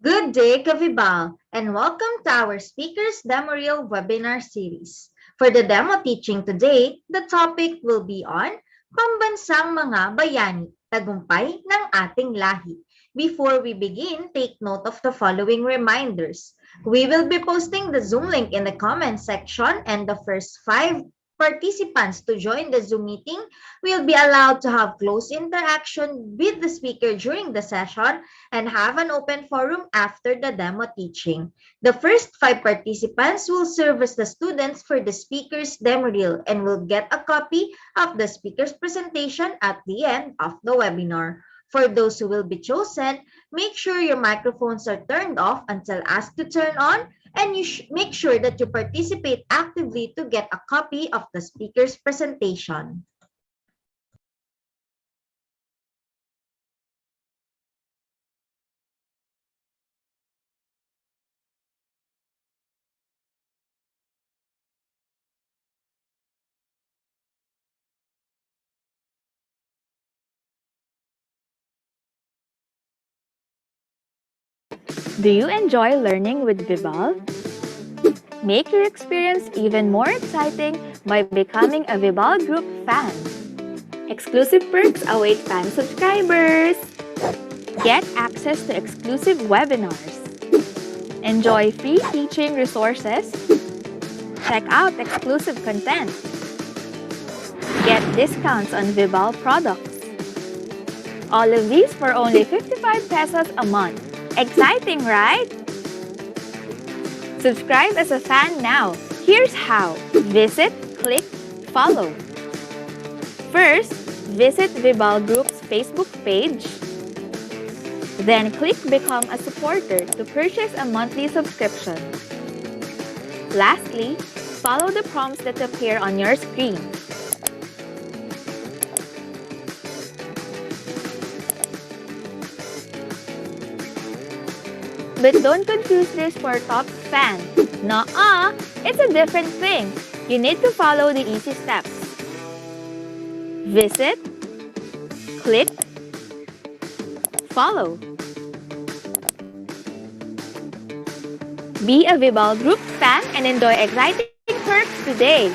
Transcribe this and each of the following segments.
Good day, Kavibal, and welcome to our Speakers Demo Reel webinar series. For the demo teaching today, the topic will be on Pambansang mga Bayani, Tagumpay ng Ating Lahi. Before we begin, take note of the following reminders. We will be posting the Zoom link in the comment section, and the first 5 participants to join the Zoom meeting will be allowed to have close interaction with the speaker during the session and have an open forum after the demo teaching. The first 5 participants will serve as the students for the speaker's demo reel and will get a copy of the speaker's presentation at the end of the webinar. For those who will be chosen, make sure your microphones are turned off until asked to turn on, and you make sure that you participate actively to get a copy of the speaker's presentation. Do you enjoy learning with Vibal? Make your experience even more exciting by becoming a Vibal Group fan. Exclusive perks await fan subscribers. Get access to exclusive webinars. Enjoy free teaching resources. Check out exclusive content. Get discounts on Vibal products. All of these for only 55 pesos a month. Exciting, right? Subscribe as a fan now. Here's how. Visit, click, follow. First, visit Vibal Group's Facebook page. Then click Become a Supporter to purchase a monthly subscription. Lastly, follow the prompts that appear on your screen. But don't confuse this for top fan. Nuh-uh, it's a different thing. You need to follow the easy steps. Visit, click, follow. Be a Vibal Group fan and enjoy exciting perks today.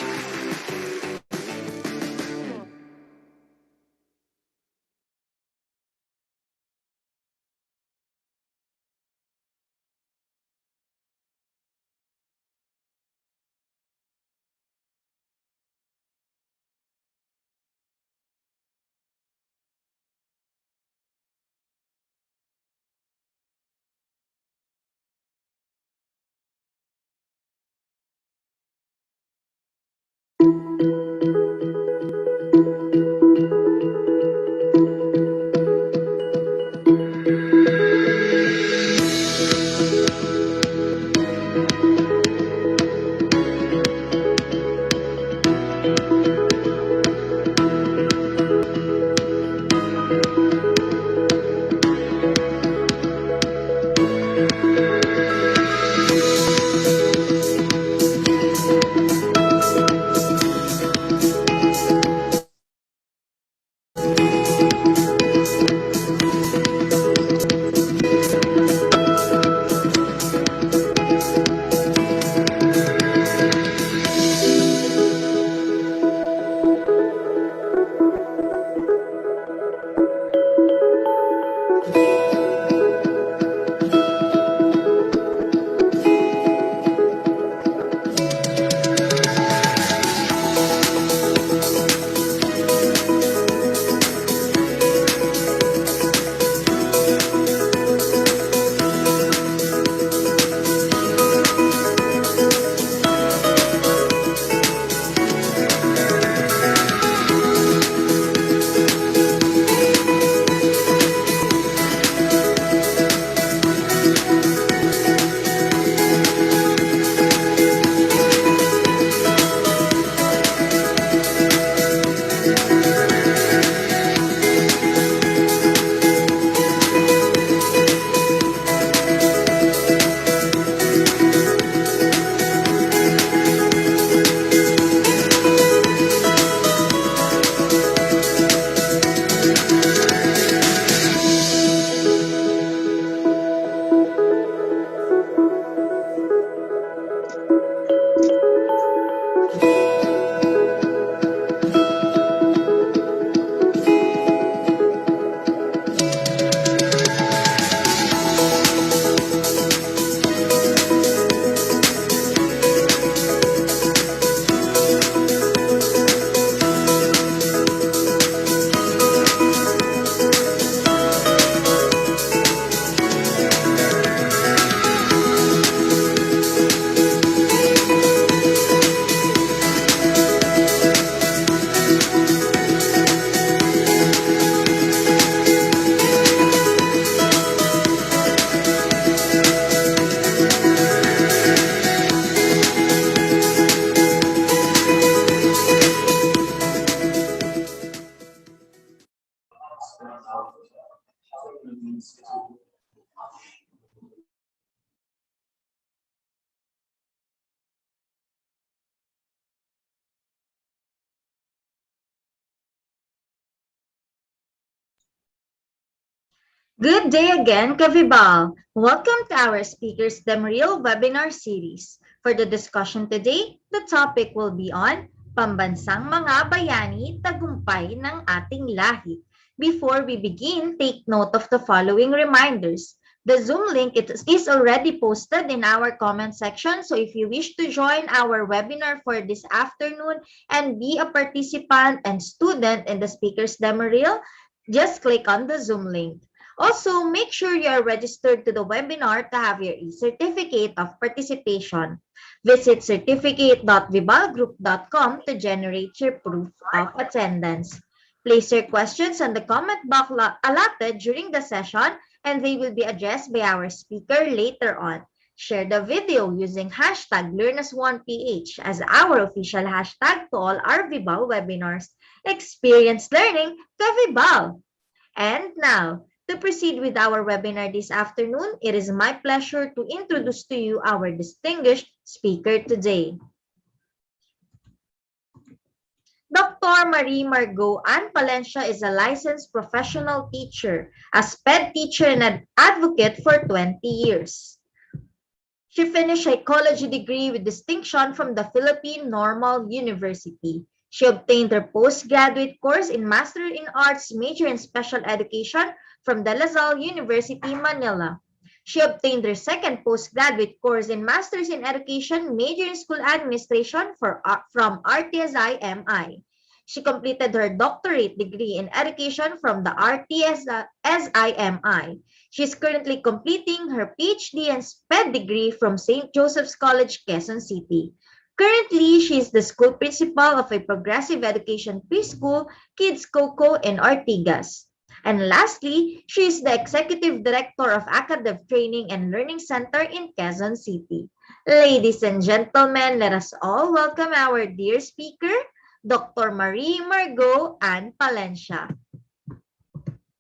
Good day again, Kavibal. Welcome to our Speakers Them Real webinar series. For the discussion today, the topic will be on Pambansang mga bayani, tagumpay ng ating lahi. Before we begin, take note of the following reminders. The Zoom link is already posted in our comment section, so if you wish to join our webinar for this afternoon and be a participant and student in the Speakers Demo Reel, just click on the Zoom link. Also, make sure you are registered to the webinar to have your e-certificate of participation. Visit certificate.vibalgroup.com to generate your proof of attendance. Place your questions on the comment box allotted during the session and they will be addressed by our speaker later on. Share the video using hashtag LearnAs1PH as our official hashtag to all our Vibal webinars. Experience learning to Vibal! And now, to proceed with our webinar this afternoon, it is my pleasure to introduce to you our distinguished speaker today. Dr. Marie Margot Ann Palencia is a licensed professional teacher, a SPED teacher and an advocate for 20 years. She finished psychology degree with distinction from the Philippine Normal University. She obtained her postgraduate course in Master in Arts major in Special Education from De La Salle University, Manila. She obtained her second postgraduate course in Masters in Education major in School Administration from RTSI-MI. She completed her doctorate degree in education from the RTSI-MI. She is currently completing her PhD and SPED degree from St. Joseph's College, Quezon City. Currently, she is the school principal of a progressive education preschool, Kids Coco in Ortigas. And lastly, she is the executive director of Academic Training and Learning Center in Quezon City. Ladies and gentlemen, let us all welcome our dear speaker, Dr. Marie Margot Ann Palencia.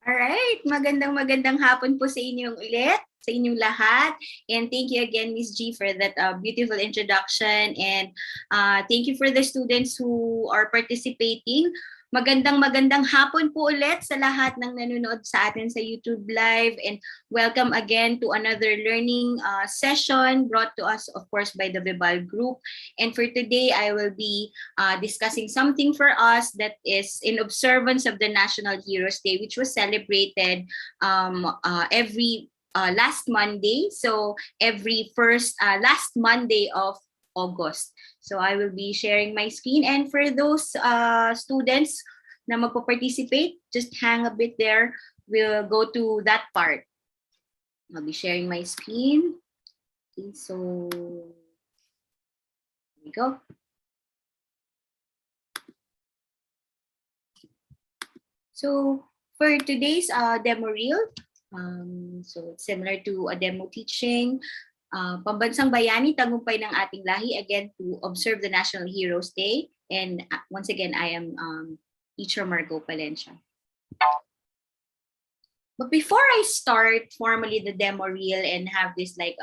Alright, magandang hapon po sa inyong ulit, sa inyong lahat. And thank you again, Ms. G, for that beautiful introduction. And thank you for the students who are participating. Magandang hapon po ulit sa lahat ng nanonood sa atin sa YouTube Live. And welcome again to another learning session brought to us, of course, by the Vibal Group. And for today, I will be discussing something for us that is in observance of the National Heroes Day, which was celebrated every last Monday. So every last Monday of August. So I will be sharing my screen. And for those students na magpo-participate, just hang a bit there. We'll go to that part. I'll be sharing my screen. Okay, so here we go. So for today's demo reel, so it's similar to a demo teaching. Pambansang Bayani, Tagumpay ng ating lahi, again, to observe the National Heroes Day. And once again, I am teacher Margot Palencia. But before I start formally the demo reel and have this like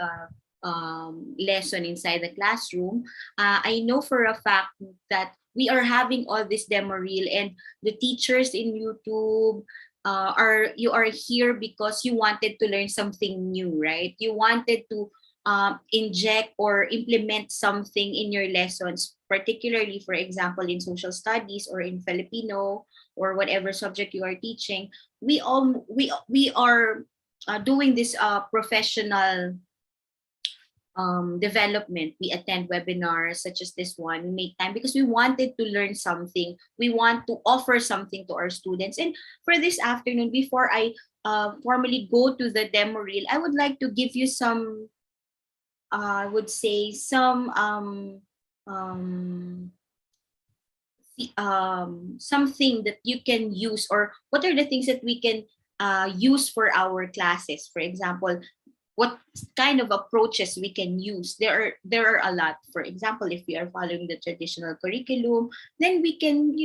lesson inside the classroom, I know for a fact that we are having all this demo reel and the teachers in YouTube, you are here because you wanted to learn something new, right? You wanted to inject or implement something in your lessons, particularly, for example, in social studies or in Filipino or whatever subject you are teaching. We are doing this professional development. We attend webinars such as this one. We make time because we wanted to learn something. We want to offer something to our students. And for this afternoon, before I formally go to the demo reel, I would like to give you some I would say some something that you can use, or what are the things that we can use for our classes. For example, what kind of approaches we can use. There are a lot. For example, if we are following the traditional curriculum, then we can,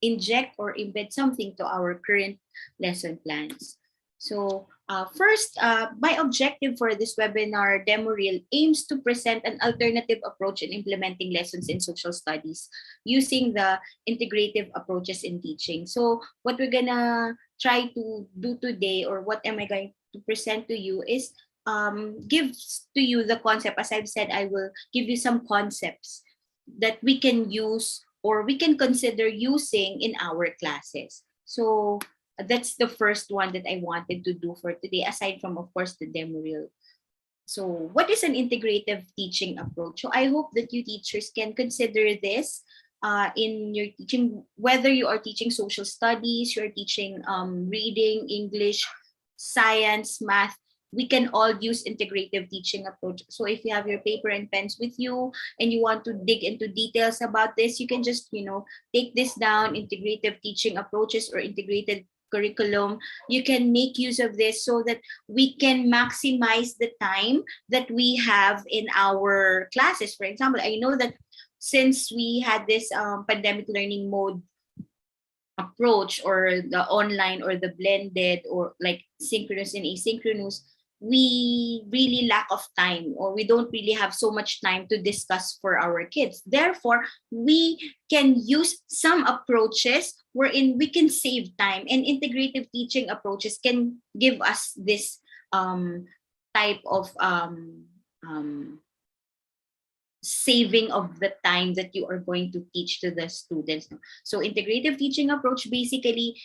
inject or embed something to our current lesson plans. So first, my objective for this webinar demo reel aims to present an alternative approach in implementing lessons in social studies using the integrative approaches in teaching. So what we're gonna try to do today, or what am I going to present to you, is give to you the concept. As I've said, I will give you some concepts that we can use or we can consider using in our classes. So that's the first one that I wanted to do for today, aside from, of course, the demo reel. So what is an integrative teaching approach? So I hope that you teachers can consider this in your teaching, whether you are teaching social studies, you're teaching reading, English, science, math. We can all use integrative teaching approach. So if you have your paper and pens with you and you want to dig into details about this, you can just, take this down, integrative teaching approaches or integrated curriculum. You can make use of this so that we can maximize the time that we have in our classes. For example, I know that since we had this pandemic learning mode approach, or the online or the blended, or like synchronous and asynchronous, we really lack of time, or we don't really have so much time to discuss for our kids. Therefore, we can use some approaches wherein we can save time, and integrative teaching approaches can give us this type of saving of the time that you are going to teach to the students. So integrative teaching approach, basically,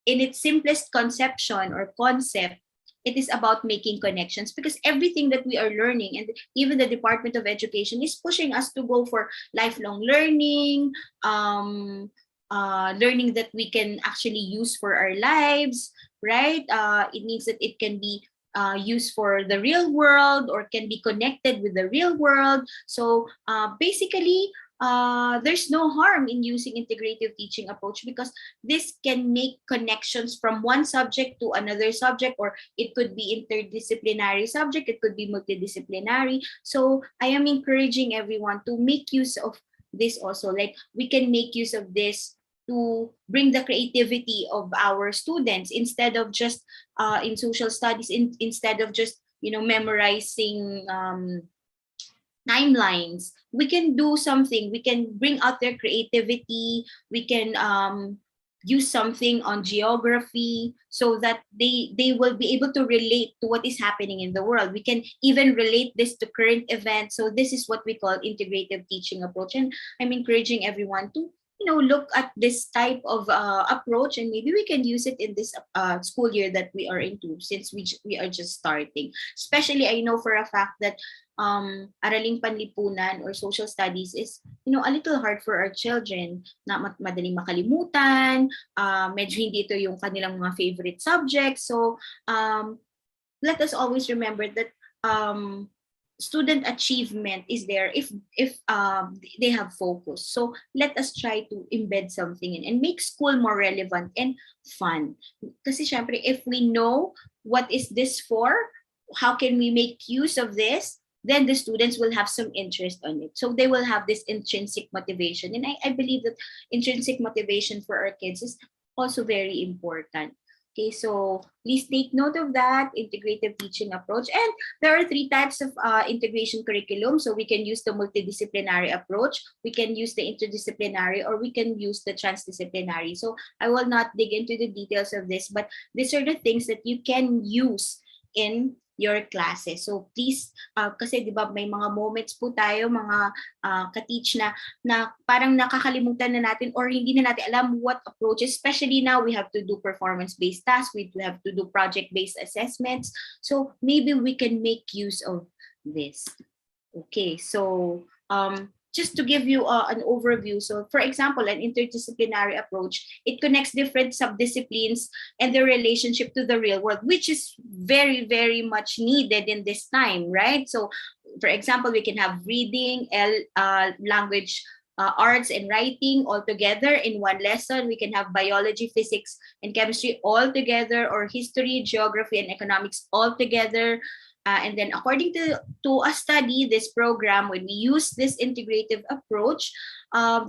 in its simplest conception or concept, it is about making connections, because everything that we are learning, and even the Department of Education is pushing us to go for lifelong learning, learning that we can actually use for our lives, right? It means that it can be used for the real world, or can be connected with the real world. So basically, there's no harm in using integrative teaching approach, because this can make connections from one subject to another subject, or it could be interdisciplinary subject, it could be multidisciplinary. So I am encouraging everyone to make use of this also. Like, we can make use of this to bring the creativity of our students, instead of just in social studies, instead of just memorizing timelines. We can do something, we can bring out their creativity, we can use something on geography, so that they will be able to relate to what is happening in the world. We can even relate this to current events. So this is what we call integrative teaching approach, and I'm encouraging everyone to look at this type of approach, and maybe we can use it in this school year that we are into, since we are just starting. Especially, I know for a fact that araling panlipunan or social studies is a little hard for our children, na madaling makalimutan, medyo hindi ito yung kanilang mga favorite subjects. So let us always remember that student achievement is there if they have focus. So let us try to embed something in and make school more relevant and fun. Kasi syempre, if we know what is this for, how can we make use of this, then the students will have some interest on it. So they will have this intrinsic motivation. And I believe that intrinsic motivation for our kids is also very important. Okay, so please take note of that integrative teaching approach. And there are 3 types of integration curriculum. So we can use the multidisciplinary approach, we can use the interdisciplinary, or we can use the transdisciplinary. So I will not dig into the details of this, but these are the things that you can use in your classes. So please, kasi di ba may mga moments po tayo, mga ka-teach na parang nakakalimutan na natin, or hindi na natin alam what approaches. Especially now, we have to do performance-based tasks, we have to do project-based assessments. So maybe we can make use of this. Okay, so just to give you an overview. So for example, an interdisciplinary approach, it connects different subdisciplines and their relationship to the real world, which is very, very much needed in this time, right? So for example, we can have reading, language, arts and writing all together in one lesson. We can have biology, physics, and chemistry all together, or history, geography, and economics all together. And then according to a study, this program, when we use this integrative approach,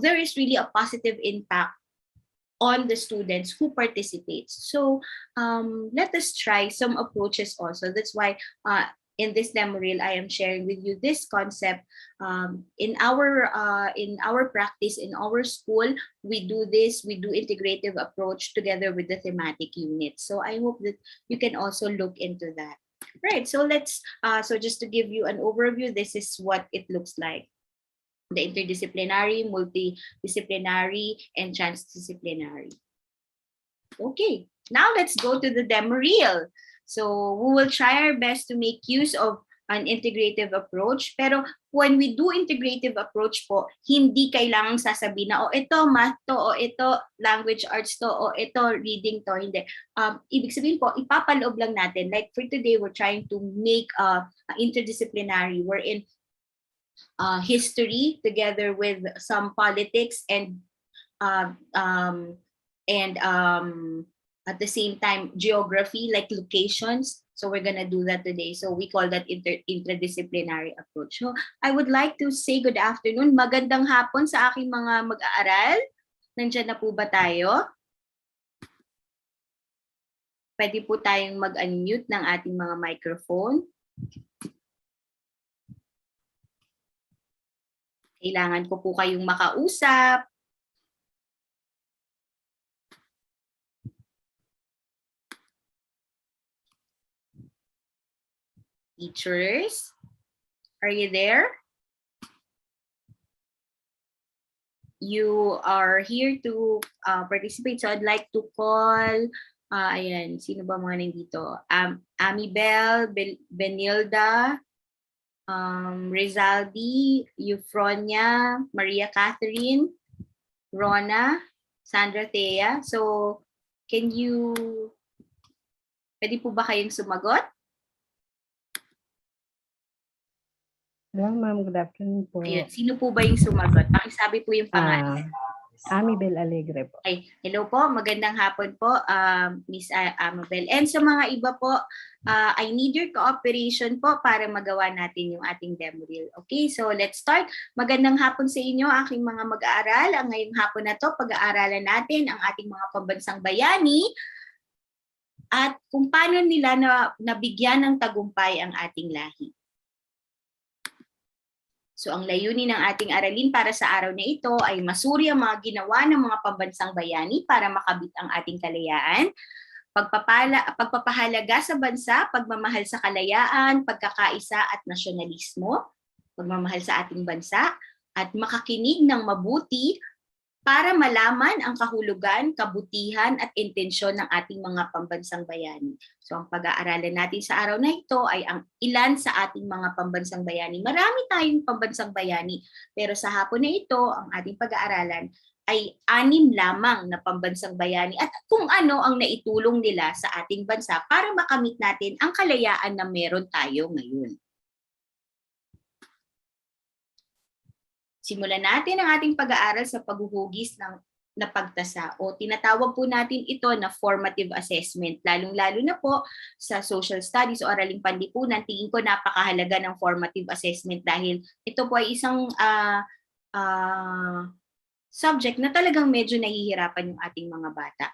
there is really a positive impact on the students who participate. So let us try some approaches also. That's why in this demo reel, I am sharing with you this concept. In our practice in our school, we do this. We do integrative approach together with the thematic unit. So I hope that you can also look into that. Right. So let's. So just to give you an overview, this is what it looks like: the interdisciplinary, multidisciplinary, and transdisciplinary. Okay, now let's go to the demo reel. So we will try our best to make use of an integrative approach. Pero when we do integrative approach po, hindi kailangang sasabihin na, ito math to, ito language arts to, ito reading to. Hindi. Ibig sabihin po, ipapaloob lang natin. Like for today, we're trying to make interdisciplinary wherein history together with some politics and at the same time geography, like locations. So we're gonna do that today. So we call that interdisciplinary approach. So I would like to say good afternoon. Magandang hapon sa aking mga mag-aaral. Nandiyan na po ba tayo? Pwede po tayong mag-unmute ng ating mga microphone. Kailangan ko po kayong makausap. Teachers, are you there? You are here to participate. So I'd like to call, ayan, sino ba mga nandito? Amibel, Benilda, Rizaldi, Eufronia, Maria Catherine, Rona, Sandra Thea. So pwede po ba kayong sumagot? Hello, ma'am. Good afternoon po. Ayun. Sino po ba yung sumagot? Pakisabi po yung pangalan. Amibel Alegre po. Ay, hello po. Magandang hapon po, Miss Amabel. And sa mga iba po, I need your cooperation po para magawa natin yung ating demo reel. Okay, so let's start. Magandang hapon sa inyo, aking mga mag-aaral. Ang ngayong hapon na to, pag-aaralan natin ang ating mga pambansang bayani at kung paano nila nabigyan ng tagumpay ang ating lahi. So ang layunin ng ating aralin para sa araw na ito ay masuri ang mga ginawa ng mga pambansang bayani para makabit ang ating kalayaan, pagpapahalaga sa bansa, pagmamahal sa kalayaan, pagkakaisa at nasyonalismo, pagmamahal sa ating bansa, at makakinig ng mabuti para malaman ang kahulugan, kabutihan at intensyon ng ating mga pambansang bayani. So ang pag-aaralan natin sa araw na ito ay ang ilan sa ating mga pambansang bayani. Marami tayong pambansang bayani, pero sa hapon na ito, ang ating pag-aaralan ay 6 lamang na pambansang bayani at kung ano ang naitulong nila sa ating bansa para makamit natin ang kalayaan na meron tayo ngayon. Simulan natin ang ating pag-aaral sa paghuhugis na pagtasa o tinatawag po natin ito na formative assessment. Lalong-lalo na po sa social studies o araling panlipunan, tingin ko napakahalaga ng formative assessment dahil ito po ay isang subject na talagang medyo nahihirapan yung ating mga bata.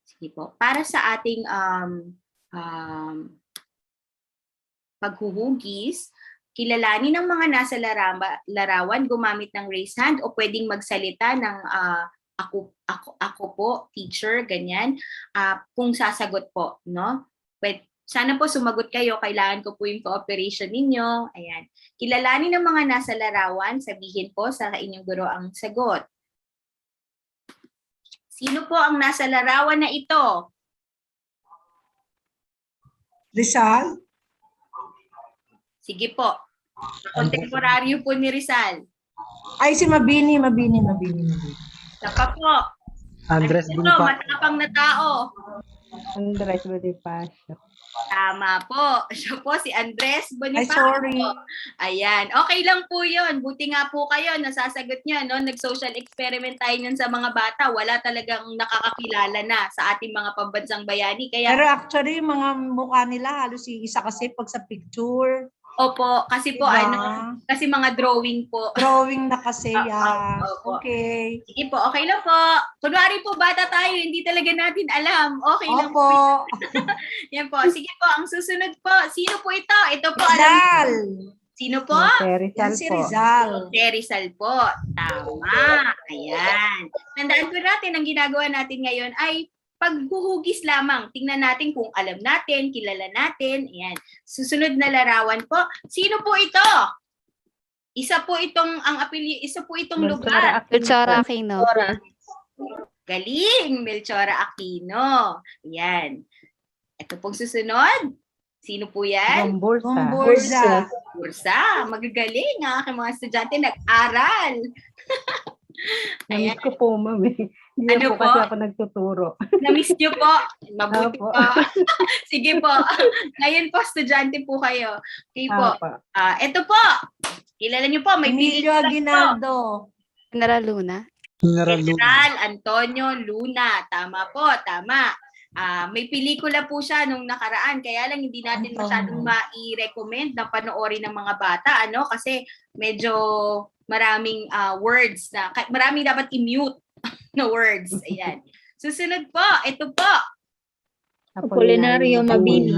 Sige po. Para sa ating paghuhugis, kilalanin ng mga nasa larawan gumamit ng raise hand o pwedeng magsalita ng ako po, teacher, ganyan. Kung sasagot po, no? Sana po sumagot kayo, kailangan ko po yung cooperation ninyo. Ayan. Kilalanin ng mga nasa larawan, sabihin po sa inyong guro ang sagot. Sino po ang nasa larawan na ito? Rizal? Sige po. Kontemporaryo po ni Rizal. Ay, si Mabini. Saka po. Andres Ito, Bonifacio. matapang na tao. Andres Bonifacio. Tama po. Siya po si Andres Bonifacio. Ay, sorry. Ayan. Okay lang po yun. Buti nga po kayo. Nasasagot niya. No? Nag-social experiment tayo niyan sa mga bata. Wala talagang nakakakilala na sa ating mga pambansang bayani. Kaya Pero actually, yung mga mukha nila halos isa kasi pag sa picture. Opo, kasi po Diba? kasi mga drawing po. Drawing na kasi yan. Opo. Okay. Sige po, okay lang po. Kunwari po, bata tayo, hindi talaga natin alam. Okay lang po. Opo. Yan po. Sige po, ang susunod po. Sino po ito? Ito po, alam. Rizal. Sino po? Rizal Yan si po. Rizal. Si Rizal po. Tama. Ayan. Tandaan po natin, ang ginagawa natin ngayon ay paghuhugis lamang. Tingnan natin kung alam natin, kilala natin. Ayan. Susunod na larawan po. Sino po ito? Isa po itong lugar. Melchora Aquino. Galing, Melchora Aquino. Ayan. Ito pong susunod. Sino po yan? Gombursa. Bursa. Magagaling ang aking mga estudyante nag-aral. Ayan. Namiss ko po, ma'am. Hindi Ano po po? kasi ako nagtuturo. Na-miss nyo po. Mabuti Opo. po. Sige po. Ngayon po, estudyante po kayo. Okay po. Apa. Ito po. Kilala nyo po. May Emilio pelikula po. Aguinaldo. General Luna. General Antonio Luna. Tama po. Tama. May pelikula po siya nung nakaraan. Kaya lang hindi natin masyadong mai-recommend na panoorin ng mga bata. Kasi medyo maraming words na maraming dapat i-mute na words. Ayan. Susunod po. Ito po. Apolinario Mabini.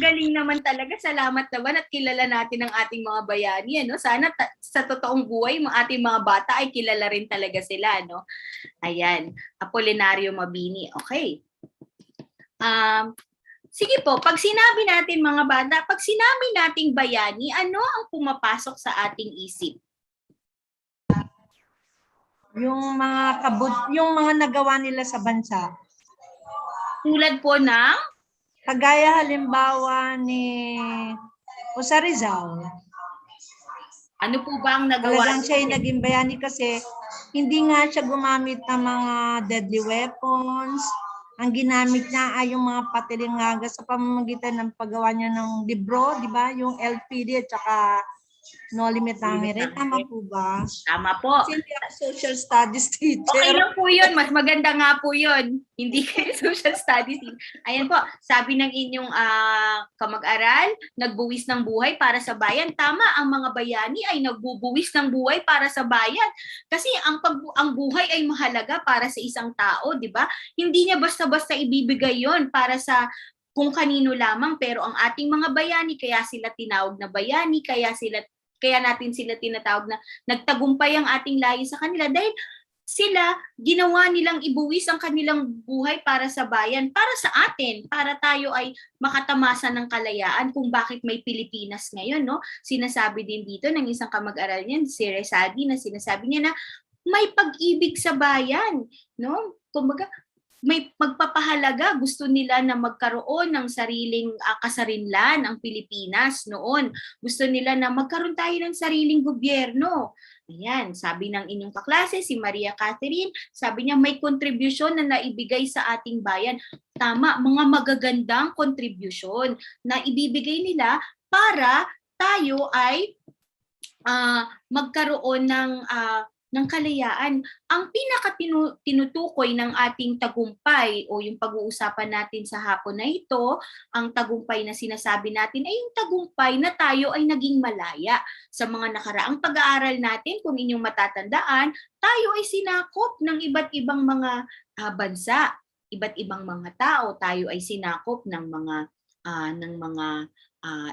Galing naman talaga. Salamat naman at kilala natin ang ating mga bayani. Sana sa totoong buhay, mga ating mga bata ay kilala rin talaga sila. Ayan. Apolinario Mabini. Okay. Sige po, pag sinabi natin mga bata, pag sinabi nating bayani, ano ang pumapasok sa ating isip? Yung mga nagawa nila sa bansa. Tulad po ng Kagaya halimbawa ni Jose Rizal. ano po ba ang nagawa? Talagang siya ay naging bayani kasi hindi nga siya gumamit ng mga deadly weapons. Ang ginamit niya ay yung mga patilingaga sa pamamagitan ng paggawa niya ng libro, di ba? Yung LPD at saka No Limit Tangere. Tama po ba? Tama po. Kasi hindi ako social studies teacher. Okay lang po yun. Mas maganda nga po yun. Hindi kayo social studies. Ayan po, sabi ng inyong kamag-aral, nagbuwis ng buhay para sa bayan. Tama, ang mga bayani ay nagbubuwis ng buhay para sa bayan. Kasi ang buhay ay mahalaga para sa isang tao, di ba? Hindi niya basta-basta ibibigay yon para sa kung kanino lamang, pero ang ating mga bayani, kaya sila tinawag na bayani, kaya natin sila tinatawag na nagtagumpay ang ating lahi sa kanila dahil sila ginawa nilang ibuwis ang kanilang buhay para sa bayan, para sa atin, para tayo ay makatamasa ng kalayaan kung bakit may Pilipinas ngayon, no? Sinasabi din dito ng isang kamag-aral niyan, si Resadi, na sinasabi niya na may pag-ibig sa bayan, no? Kumbaga, may magpapahalaga, gusto nila na magkaroon ng sariling kasarinlan ang Pilipinas noon. Gusto nila na magkaroon tayo ng sariling gobyerno. Ayan, sabi ng inyong kaklase, si Maria Catherine, sabi niya may kontribusyon na naibigay sa ating bayan. Tama, mga magagandang kontribusyon na ibibigay nila para tayo ay magkaroon ng kalayaan. Ang pinaka-tinutukoy ng ating tagumpay o yung pag-uusapan natin sa hapon na ito, ang tagumpay na sinasabi natin ay yung tagumpay na tayo ay naging malaya. Sa mga nakaraang pag-aaral natin, kung inyong matatandaan, tayo ay sinakop ng iba't ibang mga bansa, iba't ibang mga tao. Tayo ay sinakop ng mga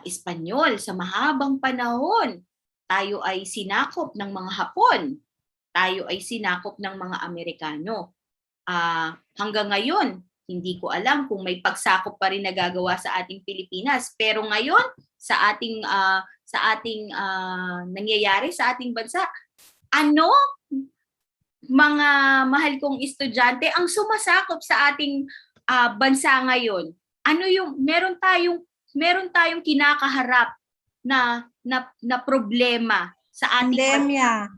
Espanyol sa mahabang panahon. Tayo ay sinakop ng mga Hapon. Tayo ay sinakop ng mga Amerikano. Hanggang ngayon, hindi ko alam kung may pagsakop pa rin nagagawa sa ating Pilipinas. Pero ngayon, sa ating nangyayari sa ating bansa, ano, mga mahal kong estudyante, ang sumasakop sa ating bansa ngayon? Ano yung meron tayong kinakaharap na problema sa ating Pandemya.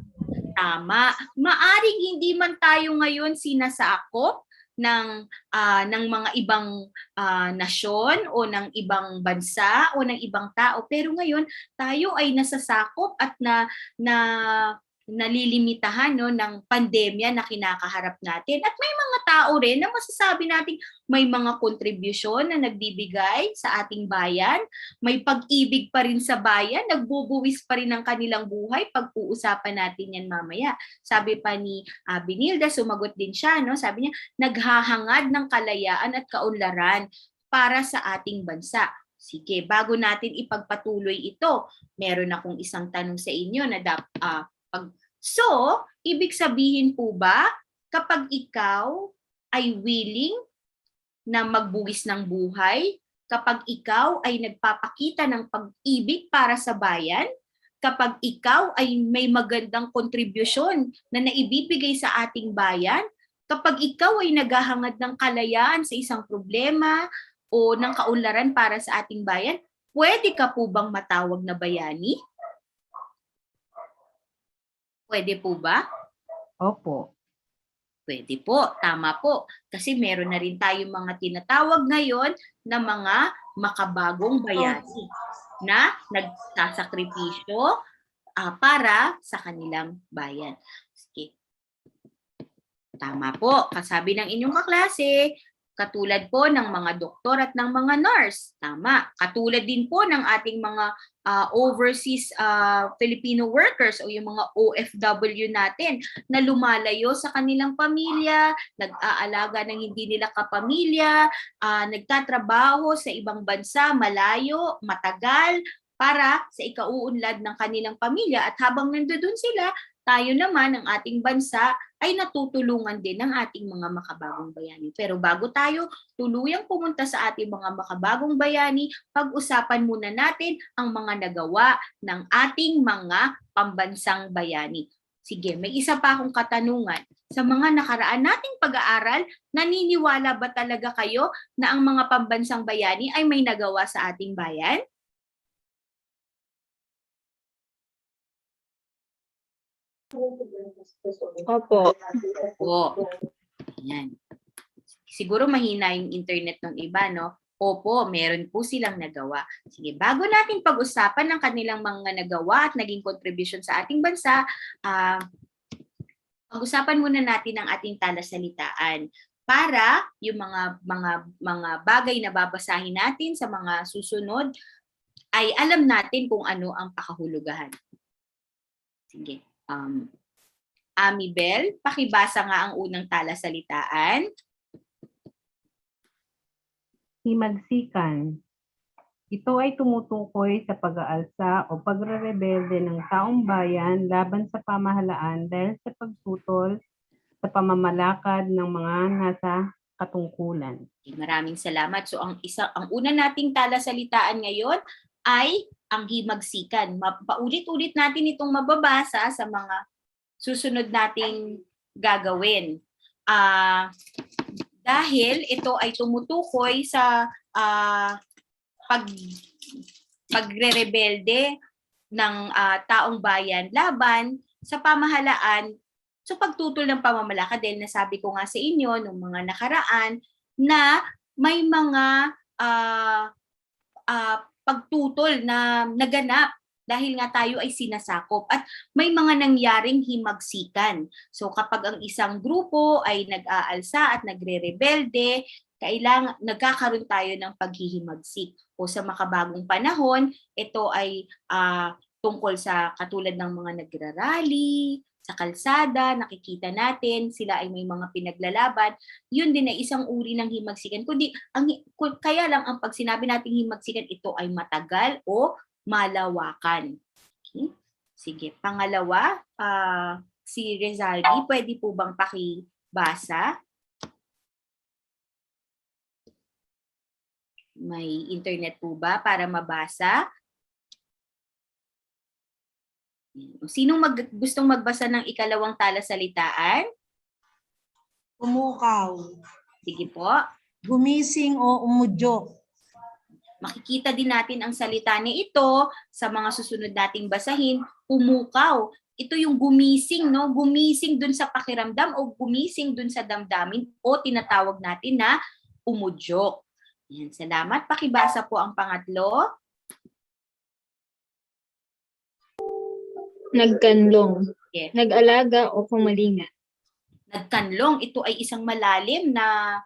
Tama. Maaring hindi man tayo ngayon sinasakop ng mga ibang nasyon o ng ibang bansa o ng ibang tao, pero ngayon tayo ay nasasakop at nalilimitahan no ng pandemya na kinakaharap natin. At may mga tao rin na masasabi natin may mga kontribusyon na nagbibigay sa ating bayan, may pag-ibig pa rin sa bayan, nagbubuwis pa rin ng kanilang buhay. Pag-uusapan natin yan mamaya. Sabi pa ni Binilda, sumagot din siya, no? Sabi niya, naghahangad ng kalayaan at kaunlaran para sa ating bansa. Sige, bago natin ipagpatuloy ito, meron akong isang tanong sa inyo na So, ibig sabihin po ba kapag ikaw ay willing na magbuwis ng buhay, kapag ikaw ay nagpapakita ng pag-ibig para sa bayan, kapag ikaw ay may magandang kontribusyon na naibibigay sa ating bayan, kapag ikaw ay naghahangad ng kalayaan sa isang problema o ng kaunlaran para sa ating bayan, pwede ka po bang matawag na bayani? Pwede po ba? Opo. Pwede po, tama po. Kasi meron na rin tayong mga tinatawag ngayon na mga makabagong bayani na nagsasakripisyo para sa kanilang bayan. Sige. Tama po. Kasabi ng inyong kaklase, katulad po ng mga doktor at ng mga nurse. Tama. Katulad din po ng ating mga overseas Filipino workers o yung mga OFW natin na lumalayo sa kanilang pamilya, nag-aalaga ng hindi nila kapamilya, nagtatrabaho sa ibang bansa, malayo, matagal, para sa ikauunlad ng kanilang pamilya. At habang nandoon sila, tayo naman, ang ating bansa, ay natutulungan din ng ating mga makabagong bayani. Pero bago tayo tuluyang pumunta sa ating mga makabagong bayani, pag-usapan muna natin ang mga nagawa ng ating mga pambansang bayani. Sige, may isa pa akong katanungan. Sa mga nakaraan nating pag-aaral, naniniwala ba talaga kayo na ang mga pambansang bayani ay may nagawa sa ating bayan? Opo. Opo. Ayan. Siguro mahina yung internet ng iba, no? Opo, meron po silang nagawa. Sige, bago natin pag-usapan ng kanilang mga nagawa at naging contribution sa ating bansa, pag-usapan muna natin ang ating talasalitaan para yung mga bagay na babasahin natin sa mga susunod ay alam natin kung ano ang pakahulugahan. Sige. Ami Bell, pakibasa nga ang unang talasalitaan. Himagsikan. Ito ay tumutukoy sa pag-aalsa o pagre-rebelde ng taong bayan laban sa pamahalaan dahil sa pagtutol sa pamamalakad ng mga nasa katungkulan. Maraming salamat. So ang una nating talasalitaan ngayon ay ang himagsikan. Paulit-ulit natin itong mababasa sa mga susunod nating gagawin. Dahil ito ay tumutukoy sa pagre-rebelde ng taong bayan laban sa pamahalaan sa pagtutol ng pamamalakad. Dahil nasabi ko nga sa inyo nung mga nakaraan na may mga pagtutol na naganap dahil nga tayo ay sinasakop at may mga nangyaring himagsikan. So kapag ang isang grupo ay nag-aalsa at nagre-rebelde, nagkakaroon tayo ng paghihimagsik. O sa makabagong panahon, ito ay tungkol sa katulad ng mga nagrarally, sa kalsada, nakikita natin, sila ay may mga pinaglalaban, yun din ay isang uri ng himagsikan. Kaya lang ang pag sinabi nating himagsikan, ito ay matagal o malawakan. Okay? Sige, pangalawa, si Rezaldi, pwede po bang pakibasa? May internet po ba para mabasa? Sinong gustong magbasa ng ikalawang talasalitaan? Pumukaw, Sige po. gumising o umudyok, Makikita din natin ang salita ni ito sa mga susunod nating basahin. Pumukaw. Ito yung gumising, no? Gumising dun sa pakiramdam o gumising dun sa damdamin o tinatawag natin na umudyok. Yan, salamat. Pakibasa po ang pangatlo. Nagkanlong. Yes. Nag-alaga o kumalinga. Nagkanlong, ito ay isang malalim na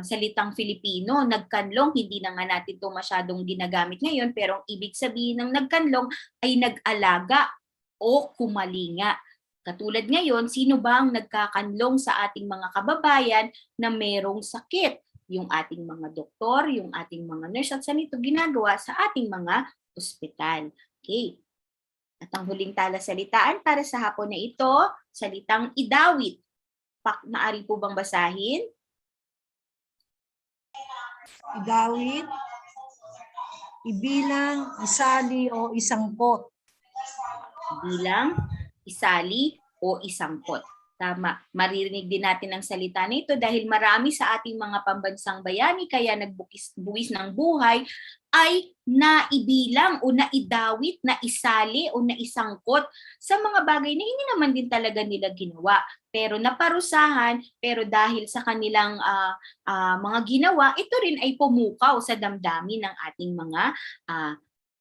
salitang Filipino. Nagkanlong, hindi na nga natin ito masyadong ginagamit ngayon, pero ang ibig sabihin ng nagkanlong ay nag-alaga o kumalinga. Katulad ngayon, sino ba ang nagkakanlong sa ating mga kababayan na merong sakit? Yung ating mga doktor, yung ating mga nurse, at saan ito ginagawa sa ating mga ospital. Okay. At ang huling talasalitaan para sa hapon na ito, salitang idawit. Maaari po bang basahin? Idawit, ibilang, isali o isangkot. Bilang, isali, o isangkot. Tama. Maririnig din natin ang salita nito dahil marami sa ating mga pambansang bayani kaya nagbuwis ng buhay ay naibilang o naidawit, naisali o naisangkot sa mga bagay na hindi naman din talaga nila ginawa. Pero naparusahan, pero dahil sa kanilang mga ginawa, ito rin ay pumukaw sa damdamin ng ating mga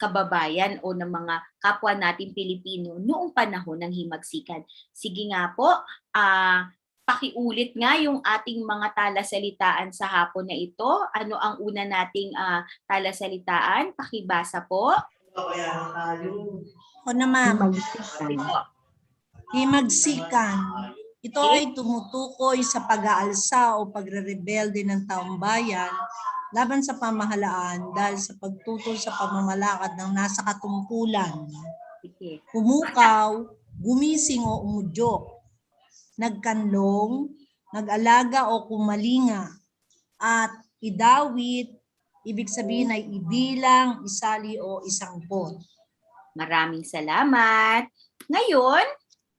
kababayan o ng mga kapwa natin Pilipino noong panahon ng himagsikan. Sige nga po, pakiulit nga yung ating mga talasalitaan sa hapon na ito. Ano ang una nating talasalitaan? Pakibasa po. O naman, Himagsikan. himagsikan. Ito ay tumutukoy sa pag-aalsa o pagre-rebelde ng taong bayan laban sa pamahalaan dahil sa pagtutol sa pamamalakad ng nasa katungkulan. Sige. Pumukaw, gumising o umudyok, nagkanlong, nag-alaga o kumalinga, at idawit, ibig sabihin ay ibilang, isali o isangkot. Maraming salamat. Ngayon,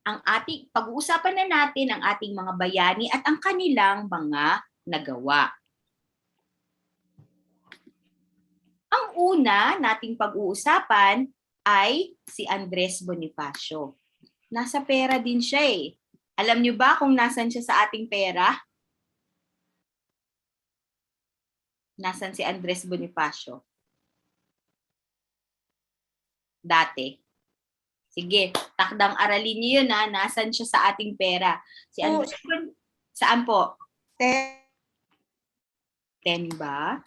ang ating pag-uusapan na natin ang ating mga bayani at ang kanilang mga nagawa. Ang una nating pag-uusapan ay si Andres Bonifacio. Nasa pera din siya eh. Alam niyo ba kung nasan siya sa ating pera? Nasan si Andres Bonifacio? Dati. Sige, takdang aralin niyo yun ha. Nasan siya sa ating pera? Si Andres saan po? 10 ba?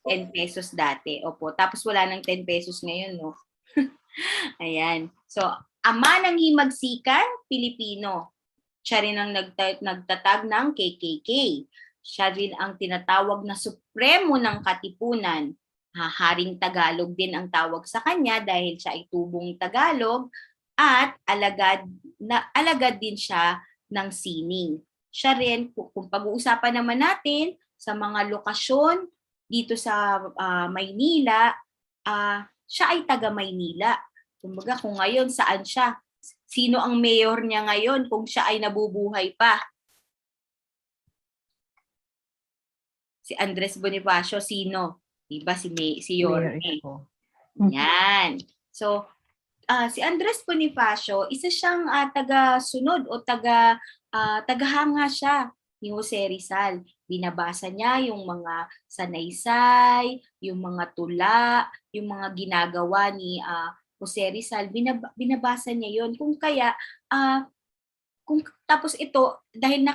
10 pesos dati. Opo. Tapos wala nang 10 pesos ngayon, no? Ayan. So, ama ng himagsikan, Pilipino. Siya rin ang nagtatag ng KKK. Siya rin ang tinatawag na supremo ng katipunan. Haring Tagalog din ang tawag sa kanya dahil siya ay tubong Tagalog at alagad din siya ng sining. Siya rin, kung pag-uusapan naman natin sa mga lokasyon dito sa Maynila, siya ay taga Maynila. Kumbaga kung ngayon saan siya, sino ang mayor niya ngayon kung siya ay nabubuhay pa? Si Andres Bonifacio, sino? Diba si Mayor Yorme? Isko. Yan. So, si Andres Bonifacio, isa siyang taga-sunod o tagahanga siya ni Jose Rizal. Binabasa niya yung mga sanaysay, yung mga tula, yung mga ginagawa ni Jose Rizal. Binabasa niya yon. Kung kaya, tapos ito, dahil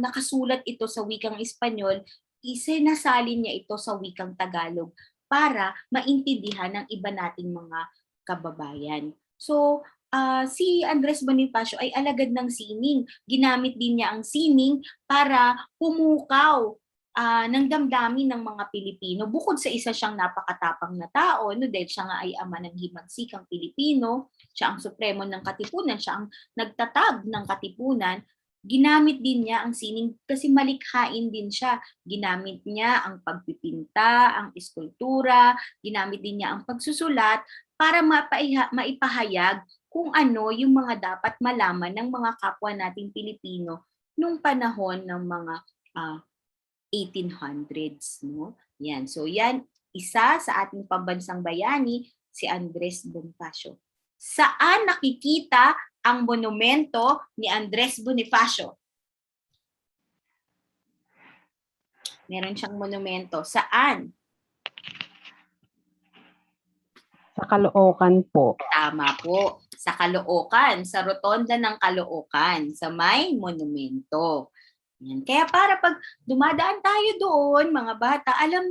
nakasulat ito sa wikang Espanyol, isinasalin niya ito sa wikang Tagalog para maintindihan ng iba nating mga kababayan. So, si Andres Bonifacio ay alagad ng sining. Ginamit din niya ang sining para pumukaw ng damdamin ng mga Pilipino. Bukod sa isa siyang napakatapang na tao, no, dahil siya nga ay ama ng himagsikang Pilipino, siya ang supremo ng katipunan, siya ang nagtatag ng katipunan, ginamit din niya ang sining kasi malikhain din siya. Ginamit niya ang pagpipinta, ang eskultura, ginamit din niya ang pagsusulat para maipahayag kung ano yung mga dapat malaman ng mga kapwa nating Pilipino nung panahon ng mga 1800s. No? Yan. So yan, isa sa ating pambansang bayani, si Andres Bonifacio. Saan nakikita ang monumento ni Andres Bonifacio? Meron siyang monumento. Saan? Sa Caloocan po. Tama po. Sa Caloocan, sa rotonda ng Caloocan, sa may monumento. Yan. Kaya para pag dumadaan tayo doon, mga bata, alam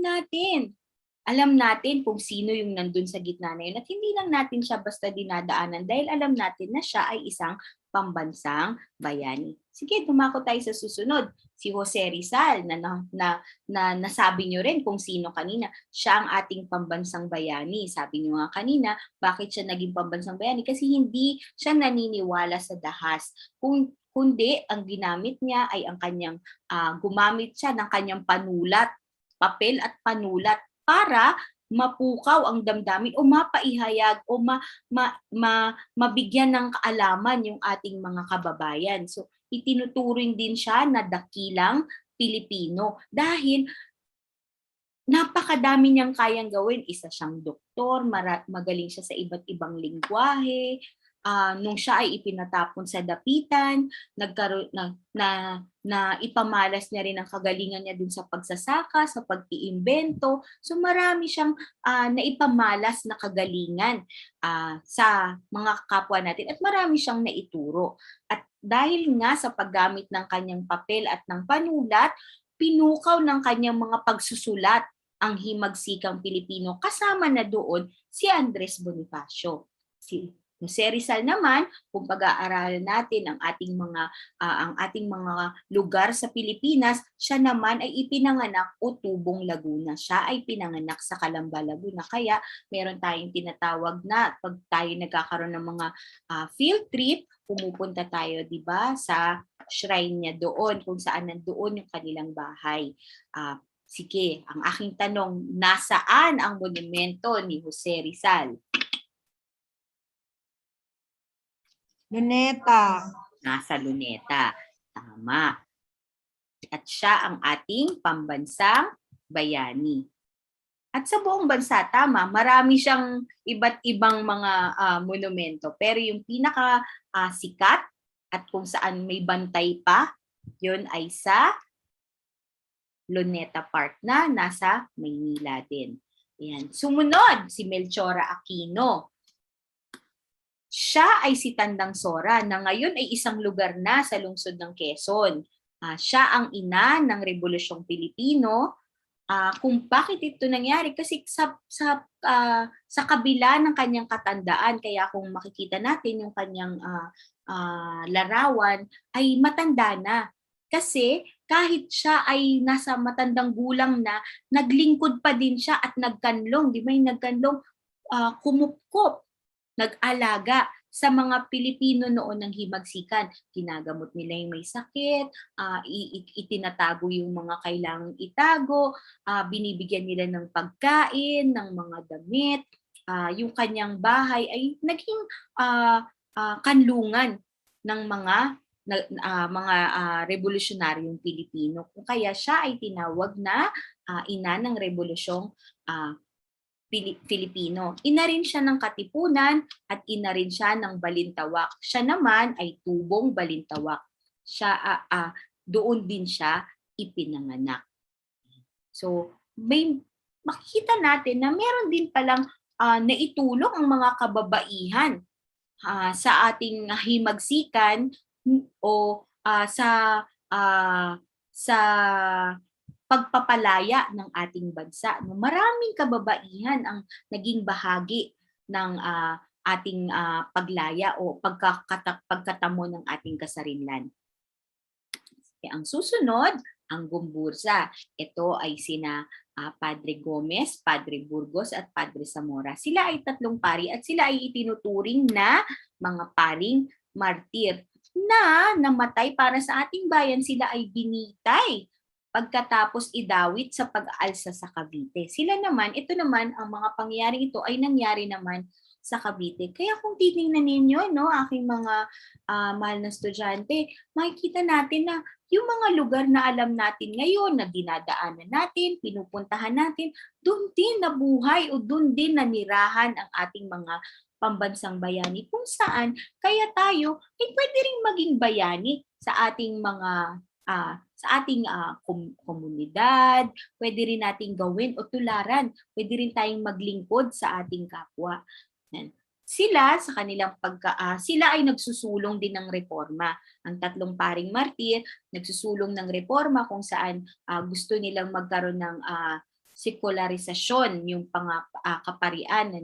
natin kung sino yung nandun sa gitna na yun at hindi lang natin siya basta dinadaanan dahil alam natin na siya ay isang pambansang bayani. Sige, dumako tayo sa susunod. Si Jose Rizal na nasabi nyo rin kung sino kanina. Siya ang ating pambansang bayani. Sabi nyo nga kanina, bakit siya naging pambansang bayani? Kasi hindi siya naniniwala sa dahas. Kundi ang ginamit niya ay ang kanyang gumamit siya ng kanyang panulat, papel at panulat para mapukaw ang damdamin o mapaihayag o mabigyan ng kaalaman yung ating mga kababayan. So, itinuturing din siya na dakilang Pilipino dahil napakadami niyang kayang gawin. Isa siyang doktor, magaling siya sa iba't ibang lingwahe. Nung siya ay ipinatapon sa dapitan, nagkaroon na ipamalas niya rin ang kagalingan niya dun sa pagsasaka, sa pag-iimbento. So marami siyang naipamalas na kagalingan sa mga kapwa natin at marami siyang naituro. At dahil nga sa paggamit ng kanyang papel at ng panulat, pinukaw ng kanyang mga pagsusulat ang himagsikang Pilipino. Kasama na doon si Andres Bonifacio. Si Jose Rizal naman, kung pag-aaralan natin ang ating mga lugar sa Pilipinas, siya naman ay ipinanganak o Tubong Laguna. Siya ay pinanganak sa Calamba, Laguna. Kaya meron tayong tinatawag na pag tayo nagkakaroon ng mga field trip, pumupunta tayo, 'di ba, sa shrine niya doon, kung saan nandoon yung kanilang bahay. Sige, ang aking tanong, nasaan ang monumento ni Jose Rizal? Luneta. Nasa Luneta. Tama. At siya ang ating pambansang bayani. At sa buong bansa, tama, marami siyang iba't ibang mga monumento. Pero yung pinaka sikat at kung saan may bantay pa, yun ay sa Luneta Park na nasa Maynila din. Ayan. Sumunod, si Melchora Aquino. Siya ay si Tandang Sora na ngayon ay isang lugar na sa lungsod ng Quezon. Siya ang ina ng Rebolusyong Pilipino. Kung bakit ito nangyari? Kasi sa kabila ng kanyang katandaan, kaya kung makikita natin yung kanyang larawan, ay matanda na. Kasi kahit siya ay nasa matandang gulang na, naglingkod pa din siya at nagkanlong. Di ba yung nagkanlong? Kumupkop, nag-alaga sa mga Pilipino noon ng himagsikan. Ginagamot nila yung may sakit, itinatago yung mga kailangang itago, binibigyan nila ng pagkain, ng mga damit. Yung kanyang bahay ay naging kanlungan ng mga revolusyonaryong Pilipino. Kung kaya siya ay tinawag na ina ng Rebolusyong Filipino. Ina rin siya ng Katipunan at ina rin siya ng Balintawak. Siya naman ay Tubong Balintawak. Siya doon din siya ipinanganak. So, may makikita natin na meron din palang naitulong ang mga kababaihan sa ating himagsikan o sa pagpapalaya ng ating bansa. Maraming kababaihan ang naging bahagi ng ating paglaya o pagkatamo ng ating kasarinlan. Ang susunod, ang Gumburza. Ito ay sina Padre Gomez, Padre Burgos at Padre Zamora. Sila ay tatlong pari at sila ay itinuturing na mga paring martir na namatay para sa ating bayan. Sila ay binitay pagkatapos idawit sa pag-aalsa sa Cavite. Sila naman, ito naman, ang mga pangyayaring ito ay nangyari naman sa Cavite. Kaya kung titingnan ninyo, no, aking mga mahal na estudyante, makikita natin na yung mga lugar na alam natin ngayon, na dinadaanan natin, pinupuntahan natin, doon din nabuhay o doon din nanirahan ang ating mga pambansang bayani. Kung saan, kaya tayo ay pwede rin maging bayani sa ating mga sa ating komunidad, pwede rin nating gawin o tularan, pwede rin tayong maglingkod sa ating kapwa. Sila sa kanilang sila ay nagsusulong din ng reforma. Ang tatlong paring martir nagsusulong ng reforma kung saan gusto nilang magkaroon ng sekularisasyon yung kaparian,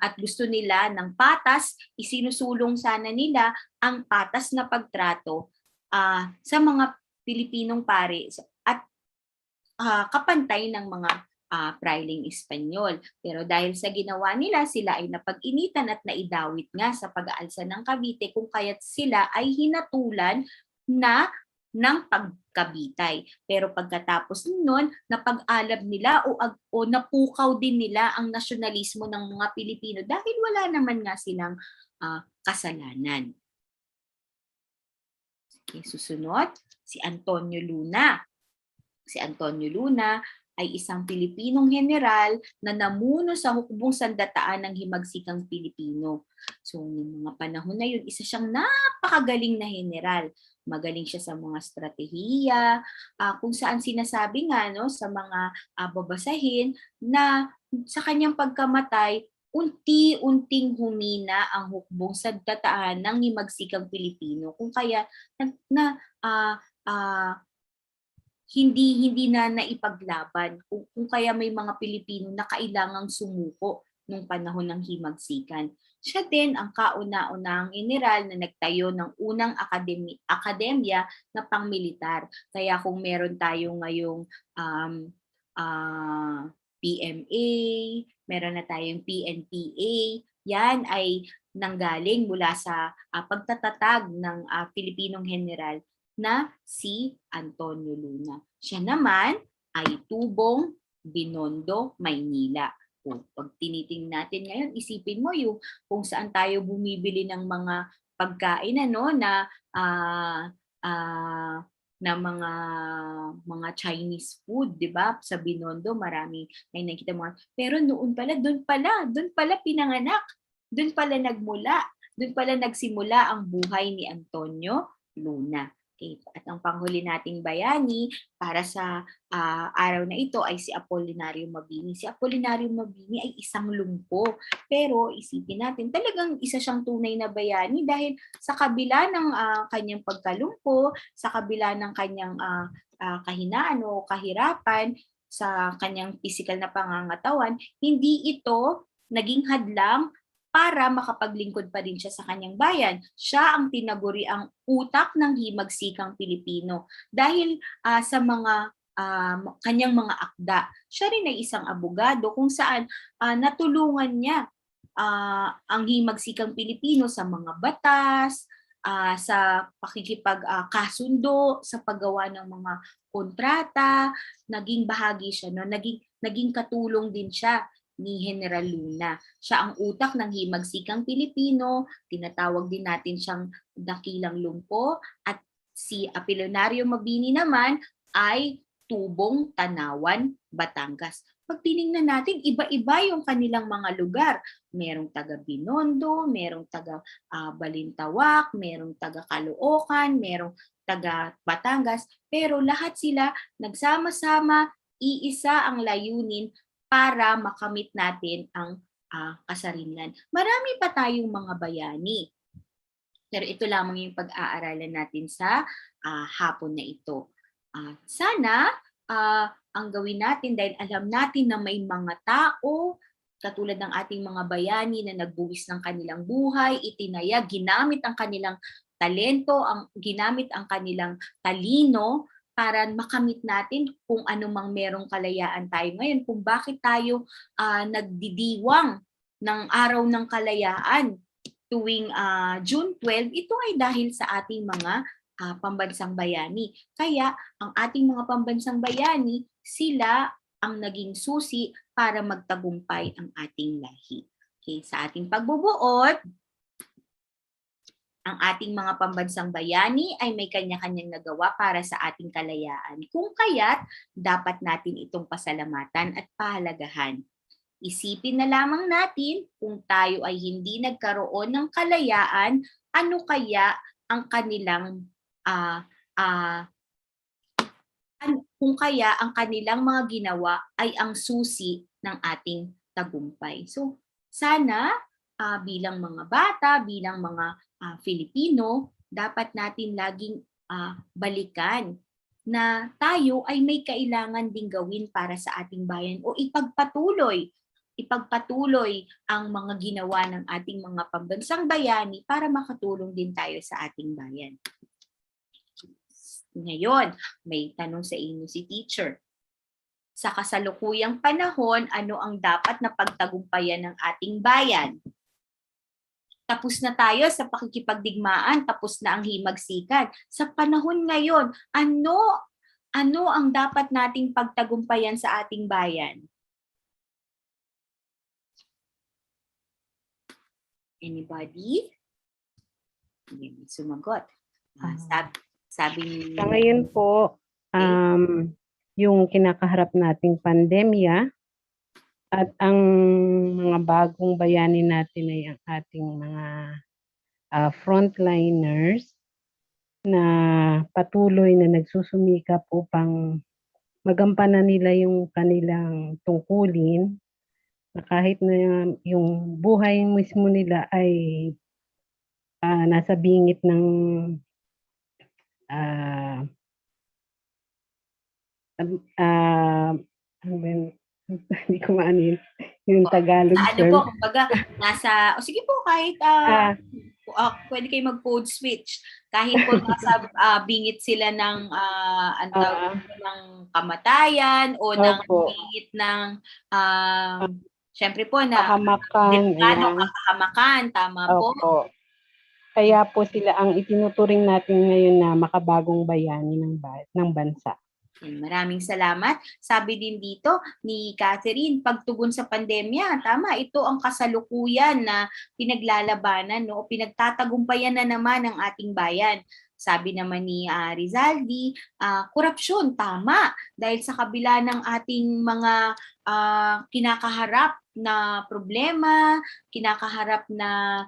at gusto nila ng patas, isinusulong sana nila ang patas na pagtrato sa mga Pilipinong pari at kapantay ng mga Prailing Espanyol. Pero dahil sa ginawa nila, sila ay napag-initan at naidawit nga sa pag-aalsa ng Cavite kung kaya't sila ay hinatulan ng pagkabitay. Pero pagkatapos nun, napag-alab nila o napukaw din nila ang nasyonalismo ng mga Pilipino dahil wala naman nga silang kasalanan. Okay, susunod, si Antonio Luna. Si Antonio Luna ay isang Pilipinong general na namuno sa hukbong sandataan ng himagsikang Pilipino. So, noong mga panahon na yun, isa siyang napakagaling na general. Magaling siya sa mga strategiya, kung saan sinasabi nga sa mga babasahin na sa kanyang pagkamatay, unti-unting humina ang hukbong sandataan ng himagsikang Pilipino. Kung kaya hindi na naipaglaban kung kaya may mga Pilipino na kailangang sumuko nung panahon ng himagsikan. Siya din ang kauna-unahang general na nagtayo ng unang akademya na pangmilitar. Kaya kung meron tayo ngayong PMA, meron na tayong PNPA, yan ay nanggaling mula sa pagtatatag ng Pilipinong general na si Antonio Luna. Siya naman ay tubong Binondo, Maynila. Pag tinitingnan natin ngayon, isipin mo yung kung saan tayo bumibili ng mga pagkain na mga Chinese food, 'di ba? Sa Binondo marami ay nakita mo. Pero noon pala, doon pala pinanganak. Doon pala nagmula, doon pala nagsimula ang buhay ni Antonio Luna. Okay. At ang panghuli nating bayani para sa araw na ito ay si Apolinario Mabini. Si Apolinario Mabini ay isang lumpo. Pero isipin natin, talagang isa siyang tunay na bayani dahil sa kabila ng kanyang pagkalumpo, sa kabila ng kanyang kahinaan o kahirapan, sa kanyang physical na pangangatawan, hindi ito naging hadlang para makapaglingkod pa rin siya sa kanyang bayan. Siya ang tinaguri ang utak ng himagsikang Pilipino dahil sa mga kanyang mga akda. Siya rin ay isang abogado kung saan natulungan niya ang himagsikang Pilipino sa mga batas, sa pakikipagkasundo, sa paggawa ng mga kontrata, naging bahagi siya, naging katulong din siya ni General Luna. Siya ang utak ng himagsikang Pilipino, tinatawag din natin siyang dakilang lumpo, at si Apolinario Mabini naman ay tubong Tanawan, Batangas. Pag tinignan natin, iba-iba yung kanilang mga lugar. Merong taga Binondo, merong taga Balintawak, merong taga Caloocan, merong taga Batangas, pero lahat sila nagsama-sama, iisa ang layunin para makamit natin ang kasarinlan. Marami pa tayong mga bayani. Pero ito lamang yung pag-aaralan natin sa hapon na ito. Sana ang gawin natin, dahil alam natin na may mga tao, katulad ng ating mga bayani na nagbuwis ng kanilang buhay, itinayag, ginamit ang kanilang talento, ginamit ang kanilang talino, para makamit natin kung ano mang merong kalayaan tayo ngayon, kung bakit tayo nagdidiwang ng Araw ng Kalayaan tuwing June 12, ito ay dahil sa ating mga pambansang bayani. Kaya ang ating mga pambansang bayani, sila ang naging susi para magtagumpay ang ating lahi. Okay, sa ating pagbubuod, ang ating mga pambansang bayani ay may kanya-kanyang nagawa para sa ating kalayaan. Kung kaya't, dapat natin itong pasalamatan at pahalagahan. Isipin na lamang natin kung tayo ay hindi nagkaroon ng kalayaan, ano kaya ang kanilang kung kaya ang kanilang mga ginawa ay ang susi ng ating tagumpay. So, sana bilang mga bata, bilang mga Filipino, dapat natin laging balikan na tayo ay may kailangan ding gawin para sa ating bayan o ipagpatuloy ang mga ginawa ng ating mga pambansang bayani para makatulong din tayo sa ating bayan. Ngayon, may tanong sa inyo si teacher. Sa kasalukuyang panahon, ano ang dapat na pagtagumpayan ng ating bayan? Tapos na tayo sa pakikipagdigmaan, tapos na ang himagsikan. Sa panahon ngayon, ano ang dapat nating pagtagumpayan sa ating bayan? Anybody? Hindi sumagot. Sabi ni... Sa ngayon po, yung kinakaharap nating pandemya at ang mga bagong bayani natin ay ang ating mga frontliners na patuloy na nagsusumikap upang magampanan nila yung kanilang tungkulin na kahit na yung buhay mismo nila ay nasa bingit ng hindi ko maano yung Tagalog term. Po, kumbaga, sige po, kahit pwede kayo mag-code switch. Kahit po nasa bingit sila ng ng kamatayan o ng bingit ng syempre po na kapahamakan, tama po. Kaya po sila ang itinuturing natin ngayon na makabagong bayani ng bansa. Maraming salamat. Sabi din dito ni Catherine, pagtugon sa pandemya, tama, ito ang kasalukuyan na pinaglalabanan, no, o pinagtatagumpayan na naman ng ating bayan. Sabi naman ni Rizaldi, korupsyon, tama, dahil sa kabila ng ating mga kinakaharap na problema, kinakaharap na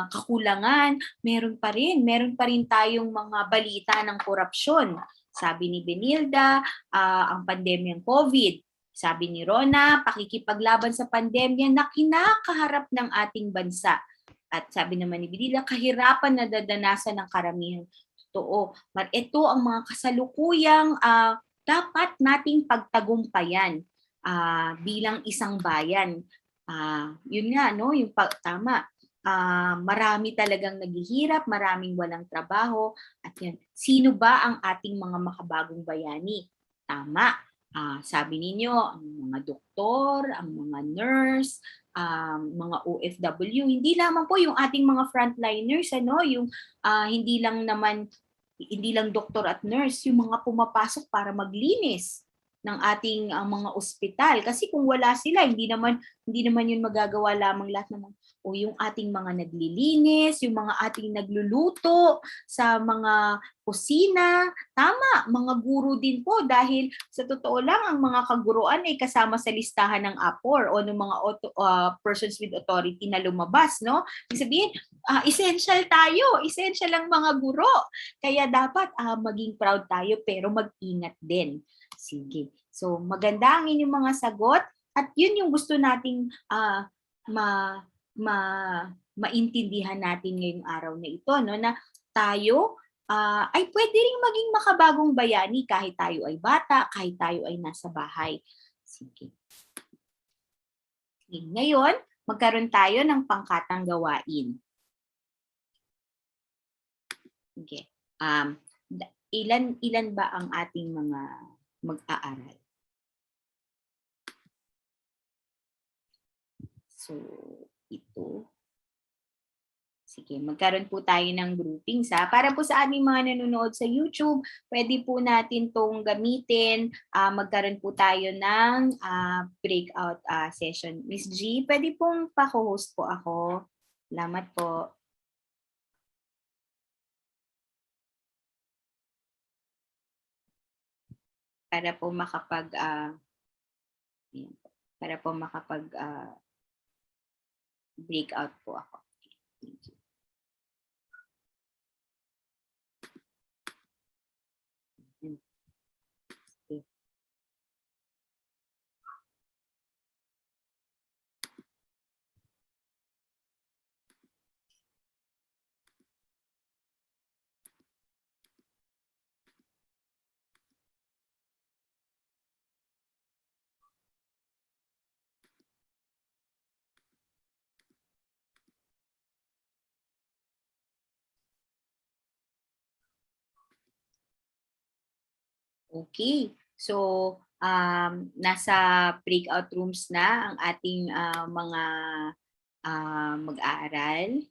kakulangan, meron pa rin tayong mga balita ng korupsyon. Sabi ni Benilda, ang pandemyang COVID. Sabi ni Rona, pakikipaglaban sa pandemya na kinakaharap ng ating bansa. At sabi naman ni Benilda, kahirapan na dadanasan ng karamihan. Totoo. Ito ang mga kasalukuyang dapat nating pagtagumpayan bilang isang bayan. Yun nga, no? Yung tama. Marami talagang naghihirap, maraming walang trabaho, at yan, sino ba ang ating mga makabagong bayani? Tama, sabi ninyo, ang mga doktor, ang mga nurse, mga OFW, hindi lamang po yung ating mga frontliners, yung hindi lang doktor at nurse, yung mga pumapasok para maglinis ng ating mga ospital. Kasi kung wala sila, hindi naman yun magagawa lamang lahat ng o yung ating mga naglilinis, yung mga ating nagluluto sa mga kusina. Tama, mga guro din po dahil sa totoo lang ang mga kaguruan ay kasama sa listahan ng APOR o ng mga persons with authority na lumabas, no? Ibig sabihin, essential tayo, essential ang mga guro. Kaya dapat maging proud tayo pero mag-ingat din. Sige. So maganda ang inyong mga sagot at yun yung gusto nating maintindihan natin ngayong araw na ito, no, na tayo ay pwede ring maging makabagong bayani kahit tayo ay bata, kahit tayo ay nasa bahay. Sige. Ngayon, magkaroon tayo ng pangkatang gawain. Okay. Ilan ba ang ating mga mag-aaral? So, ito. Sige, magkaroon po tayo ng groupings. Para po sa aming mga nanonood sa YouTube, pwede po natin itong gamitin. Magkaroon po tayo ng breakout session. Miss G, pwede pong pa-host po ako. Salamat po. Para po makapag breakout po ako. Thank you. Okay. So, nasa breakout rooms na ang ating mga mag-aaral.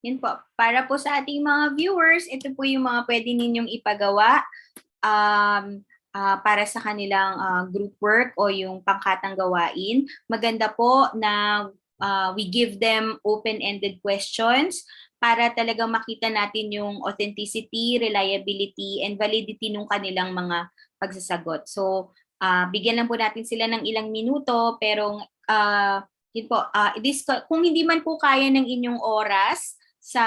Yun po. Para po sa ating mga viewers, ito po yung mga pwede ninyong ipagawa para sa kanilang group work o yung pangkatang gawain. Maganda po na we give them open-ended questions para talagang makita natin yung authenticity, reliability, and validity ng kanilang mga pagsasagot. So, bigyan lang po natin sila ng ilang minuto, pero yun po, kung hindi man po kaya ng inyong oras sa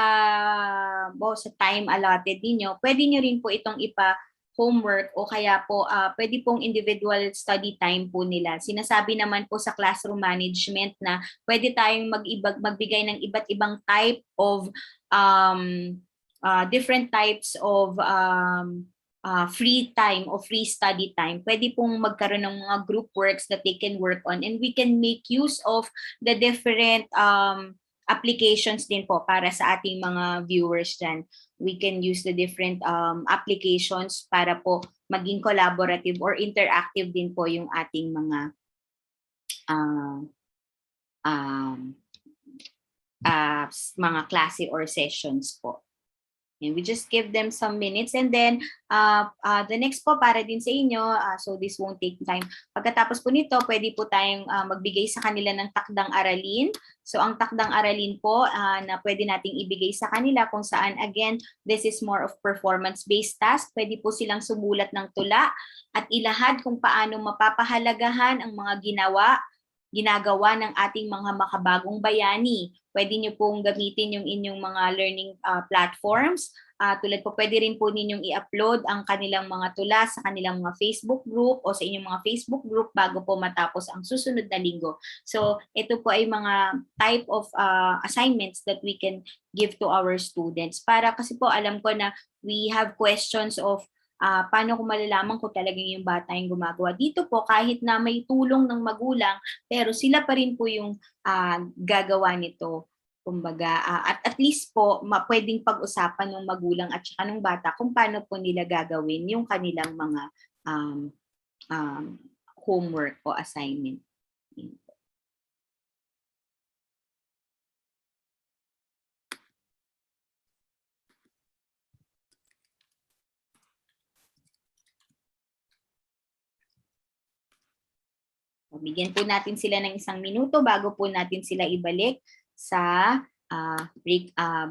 time allotted ninyo, pwede nyo rin po itong homework o kaya po pwede pong individual study time po nila. Sinasabi naman po sa classroom management na pwede tayong magbigay ng iba't ibang type of different types of free time o free study time. Pwede pong magkaroon ng mga group works that they can work on, and we can make use of the different applications din po para sa ating mga viewers dyan. We can use the different applications para po maging collaborative or interactive din po yung ating mga mga klase or sessions po. And we just give them some minutes, and then the next po para din sa inyo, so this won't take time. Pagkatapos po nito, pwede po tayong magbigay sa kanila ng takdang aralin. So ang takdang aralin po na pwede nating ibigay sa kanila kung saan, again, this is more of performance-based task. Pwede po silang sumulat ng tula at ilahad kung paano mapapahalagahan ang mga ginagawa ng ating mga makabagong bayani. Pwede nyo pong gamitin yung inyong mga learning platforms. Tulad po, pwede rin po ninyong i-upload ang kanilang mga tula sa kanilang mga Facebook group o sa inyong mga Facebook group bago po matapos ang susunod na linggo. So, ito po ay mga type of assignments that we can give to our students. Para kasi po alam ko na we have questions of paano ko malalaman kung talagang yung bata yung gumagawa. Dito po, kahit na may tulong ng magulang, pero sila pa rin po yung gagawa nito. Kumbaga, at least po, pwedeng pag-usapan ng magulang at saka ng bata kung paano po nila gagawin yung kanilang mga homework o assignment. Bigyan po natin sila ng 1 minuto bago po natin sila ibalik sa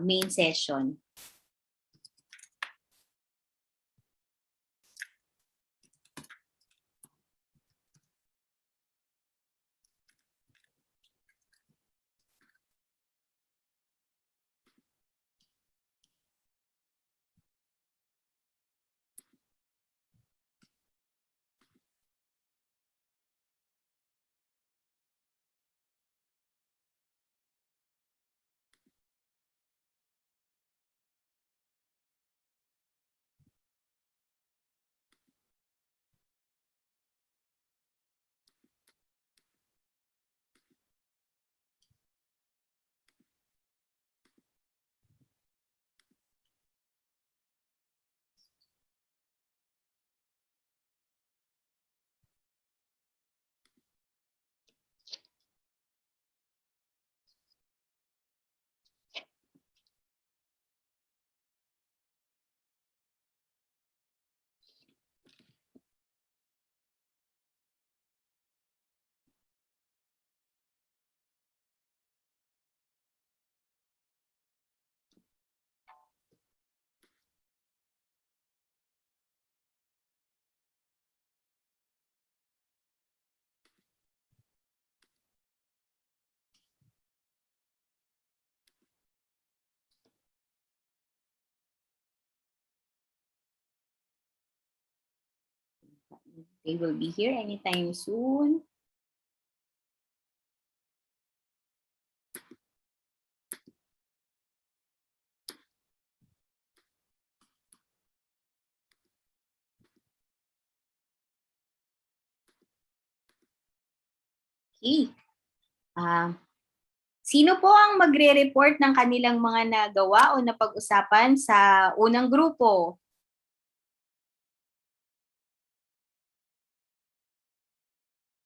main session. They will be here anytime soon. Okay. Sino po ang magre-report ng kanilang mga nagawa o napag-usapan sa unang grupo?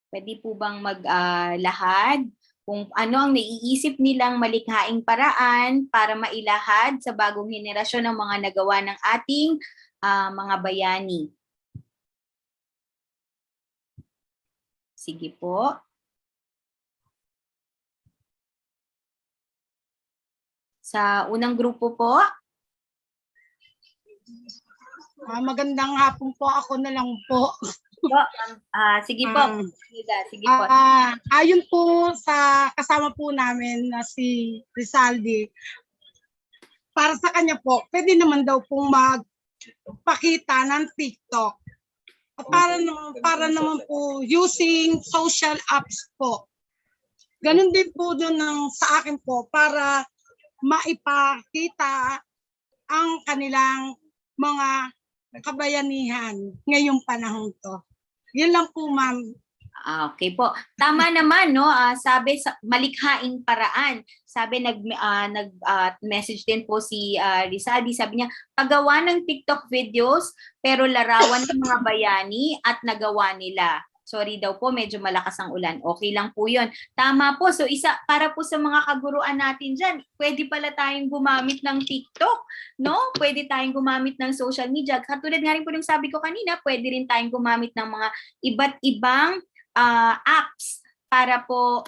Pwede po bang maglahad kung ano ang naiisip nilang malikhaing paraan para mailahad sa bagong henerasyon ng mga nagawa ng ating mga bayani? Sige po. Sa unang grupo po. Magandang hapon po. Ako na lang po. Sige po. Sige po. Ayon po sa kasama po namin na si Rizaldi, para sa kanya po, pwede naman daw pong magpakita ng TikTok. Para naman po using social apps po. Ganun din po doon sa akin po para maipakita ang kanilang mga kabayanihan ngayong panahon to. Yun lang po, ma'am. Okay po. Tama naman, no? Sabi sa malikhaing paraan. Sabi nag-message din po si Rizaldi. Sabi niya, paggawa ng TikTok videos pero larawan ng mga bayani at nagawa nila. Sorry daw po, medyo malakas ang ulan. Okay lang po 'yon. Tama po. So para po sa mga kaguruan natin diyan, pwede pala tayong gumamit ng TikTok, no? Pwede tayong gumamit ng social media. Katulad nga rin po ng sabi ko kanina, pwede rin tayong gumamit ng mga iba't ibang apps para po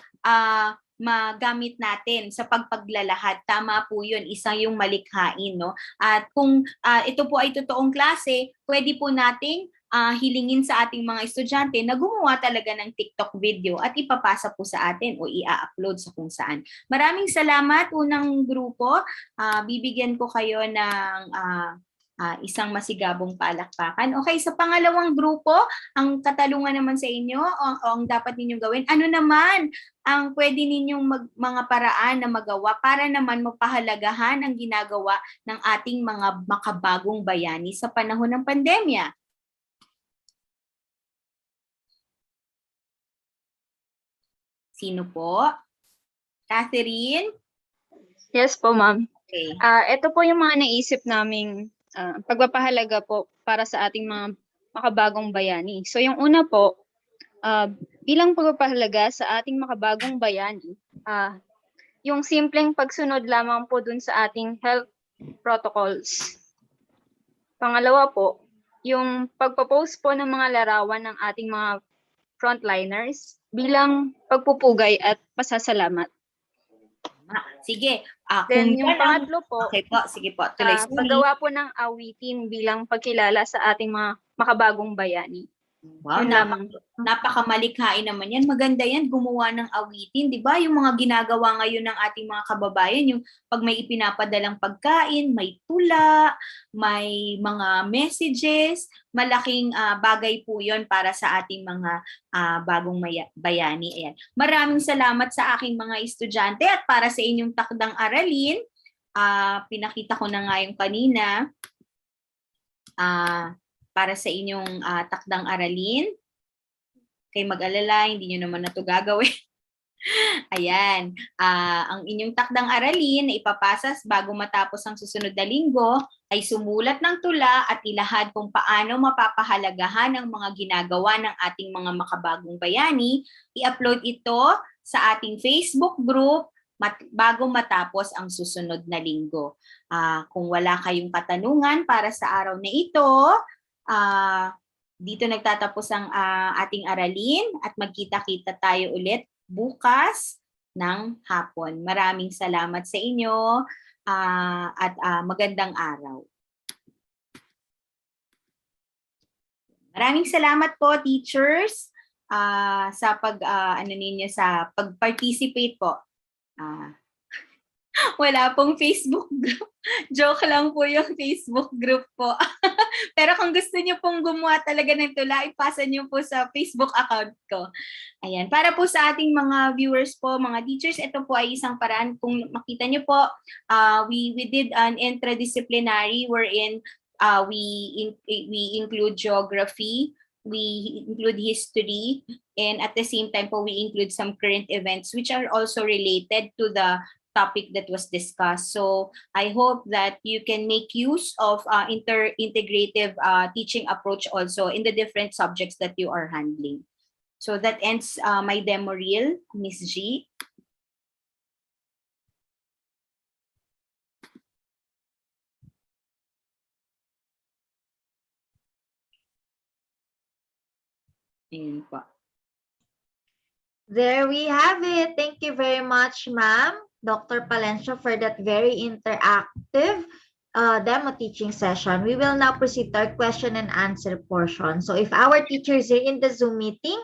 magamit natin sa pagpaglalahad. Tama po 'yun. Isa yung malikhain, no? At kung ito po ay totoong klase, pwede po nating hilingin sa ating mga estudyante na gumawa talaga ng TikTok video at ipapasa po sa atin o i-upload sa kung saan. Maraming salamat unang grupo. Bibigyan ko kayo ng isang masigabong palakpakan. Okay, sa pangalawang grupo, ang katalungan naman sa inyo o ang dapat ninyong gawin, ano naman ang pwede ninyong mga paraan na magawa para naman mapahalagahan ang ginagawa ng ating mga makabagong bayani sa panahon ng pandemya. Sino po? Catherine? Yes po, ma'am. Okay. Ito po yung mga naisip naming pagpapahalaga po para sa ating mga makabagong bayani. So yung una po, bilang pagpapahalaga sa ating makabagong bayani, yung simpleng pagsunod lamang po dun sa ating health protocols. Pangalawa po, yung pagpo-post po ng mga larawan ng ating mga frontliners bilang pagpupugay at pasasalamat. Sige. Then yung pangatlo po, okay po, sige po. Tuloy. paggawa po ng awitin bilang pagkilala sa ating mga makabagong bayani. Wow, Yun napakamalikhain naman yan. Maganda yan, gumawa ng awitin. Di ba? Yung mga ginagawa ngayon ng ating mga kababayan, yung pag may ipinapadalang pagkain, may tula, may mga messages, malaking bagay po yon para sa ating mga bagong bayani. Ayan. Maraming salamat sa aking mga estudyante at para sa inyong takdang aralin. Pinakita ko na nga yung kanina. Para sa inyong takdang aralin. Kay mag-alala, hindi nyo naman na ito gagawin. Ayan. Ang inyong takdang aralin na ipapasas bago matapos ang susunod na linggo ay sumulat ng tula at ilahad kung paano mapapahalagahan ang mga ginagawa ng ating mga makabagong bayani. I-upload ito sa ating Facebook group bago matapos ang susunod na linggo. Kung wala kayong katanungan para sa araw na ito, dito nagtatapos ang ating aralin at magkita-kita tayo ulit bukas ng hapon. Maraming salamat sa inyo at magandang araw. Maraming salamat po, teachers, sa pag-participate po. Wala pong Facebook group. Joke lang po yung Facebook group po. Pero kung gusto niyo pong gumawa talaga ng tula, ipasa niyo po sa Facebook account ko. Ayan. Para po sa ating mga viewers po, mga teachers, ito po ay isang paraan. Kung makita niyo po, we did an interdisciplinary wherein we include geography, we include history, and at the same time po, we include some current events which are also related to the topic that was discussed. So I hope that you can make use of integrative teaching approach also in the different subjects that you are handling. So that ends my demo reel, Ms. G. Ayun po. There we have it. Thank you very much, ma'am, Dr. Palencia, for that very interactive demo teaching session. We will now proceed to our question and answer portion. So if our teachers are in the Zoom meeting,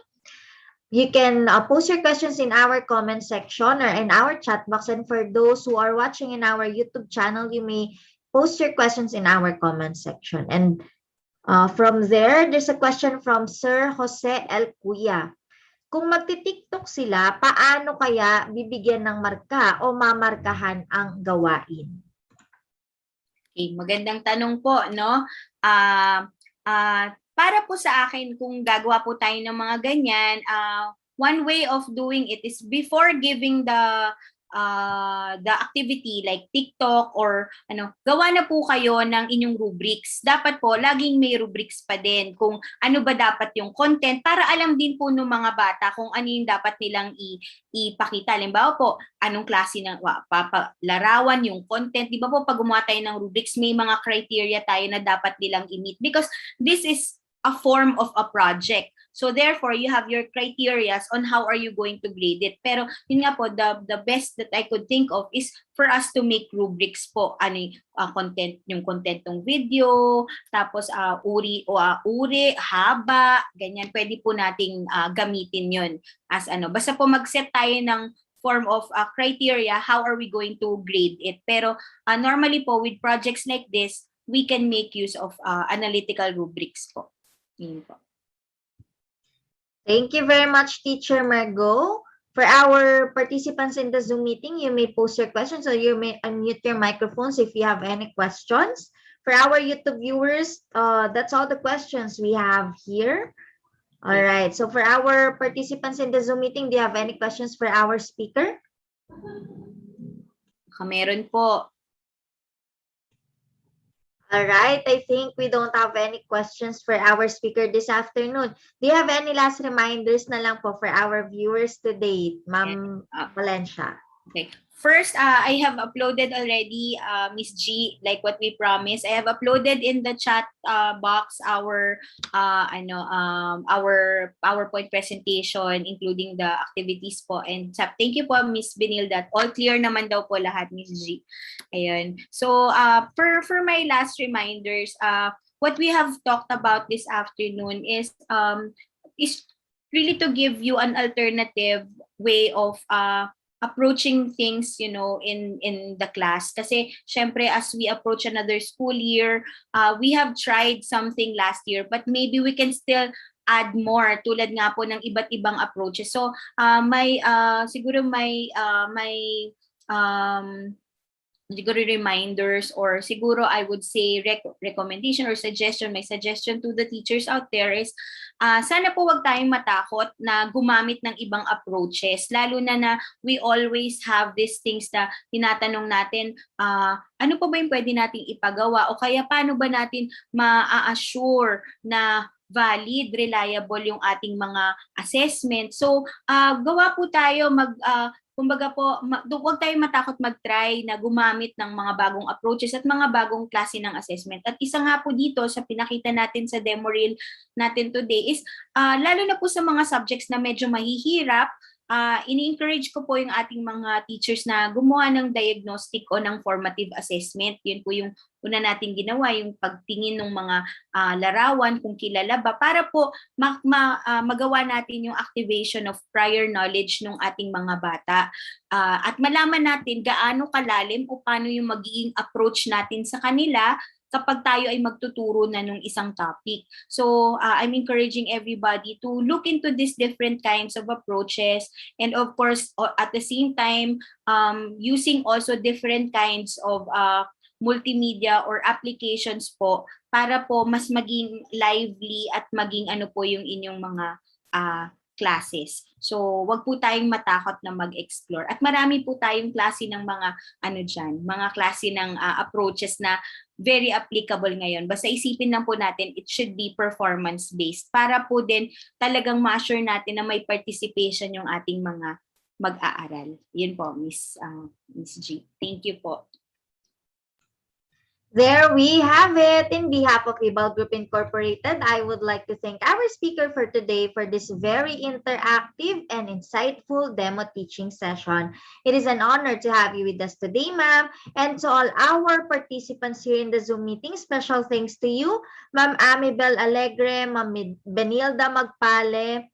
you can post your questions in our comment section or in our chat box. And for those who are watching in our YouTube channel, you may post your questions in our comment section. And from there, there's a question from Sir Jose L. Cuya. Kung magti-TikTok sila, paano kaya bibigyan ng marka o mamarkahan ang gawain? Okay, magandang tanong po, no? Para po sa akin, kung gagawa po tayo ng mga ganyan, one way of doing it is before giving the activity like TikTok or gawa na po kayo ng inyong rubrics. Dapat po laging may rubrics pa din kung ano ba dapat yung content para alam din po ng mga bata kung ano yung dapat nilang ipakita. Halimbawa po, anong klase ng larawan yung content. Di ba po pag gumawa tayo ng rubrics, may mga criteria tayo na dapat nilang i-meet because this is a form of a project. So therefore, you have your criteria on how are you going to grade it. Pero yun nga po, the best that I could think of is for us to make rubrics po. Content, yung content ng video, tapos uri, haba, ganyan. Pwede po nating gamitin yun as Basta po mag-set tayo ng form of criteria, how are we going to grade it. Pero normally po, with projects like this, we can make use of analytical rubrics po. Yun po. Thank you very much, Teacher Margo. For our participants in the Zoom meeting, you may post your questions or you may unmute your microphones if you have any questions. For our YouTube viewers, that's all the questions we have here. All right. So for our participants in the Zoom meeting, do you have any questions for our speaker? Meron po. All right, I think we don't have any questions for our speaker this afternoon. Do you have any last reminders na lang po for our viewers today, Ma'am Valencia? Okay. First, I have uploaded already, Miss G, like what we promised. I have uploaded in the chat box our PowerPoint presentation, including the activities po. And thank you po, Miss Benilda. All clear naman daw po lahat, Miss G. Ayun. So, for my last reminders, what we have talked about this afternoon is really to give you an alternative way of approaching things, in the class. Kasi, syempre, as we approach another school year, we have tried something last year, but maybe we can still add more tulad nga po ng iba't ibang approaches. So, siguro reminders or siguro I would say recommendation or suggestion, my suggestion to the teachers out there is sana po wag tayong matakot na gumamit ng ibang approaches, lalo na we always have these things na tinatanong natin, ano pa ba yung pwede nating ipagawa o kaya paano ba natin ma-assure na valid, reliable yung ating mga assessment. So, gawa po tayo kumbaga po, huwag tayong matakot mag-try na gumamit ng mga bagong approaches at mga bagong klase ng assessment. At isa nga po dito sa pinakita natin sa demo reel natin today is lalo na po sa mga subjects na medyo mahihirap, ini-encourage ko po yung ating mga teachers na gumawa ng diagnostic o ng formative assessment. Yun po yung una nating ginawa, yung pagtingin ng mga larawan kung kilala ba para po magawa natin yung activation of prior knowledge ng ating mga bata. At malaman natin gaano kalalim o paano yung magiging approach natin sa kanila kapag tayo ay magtuturo na ng isang topic. So, I'm encouraging everybody to look into these different kinds of approaches and of course, at the same time, using also different kinds of multimedia or applications po para po mas maging lively at maging po yung inyong mga classes. So, wag po tayong matakot na mag-explore. At marami po tayong klase ng mga mga klase ng approaches na very applicable ngayon. Basta isipin lang po natin, it should be performance-based para po din talagang ma-assure natin na may participation yung ating mga mag-aaral. Yun po, Miss G. Thank you po. There we have it. In behalf of Ibal Group Incorporated, I would like to thank our speaker for today for this very interactive and insightful demo teaching session. It is an honor to have you with us today, ma'am. And to all our participants here in the Zoom meeting, special thanks to you, Ma'am Amibel Alegre, Ma'am Benilda Magpale,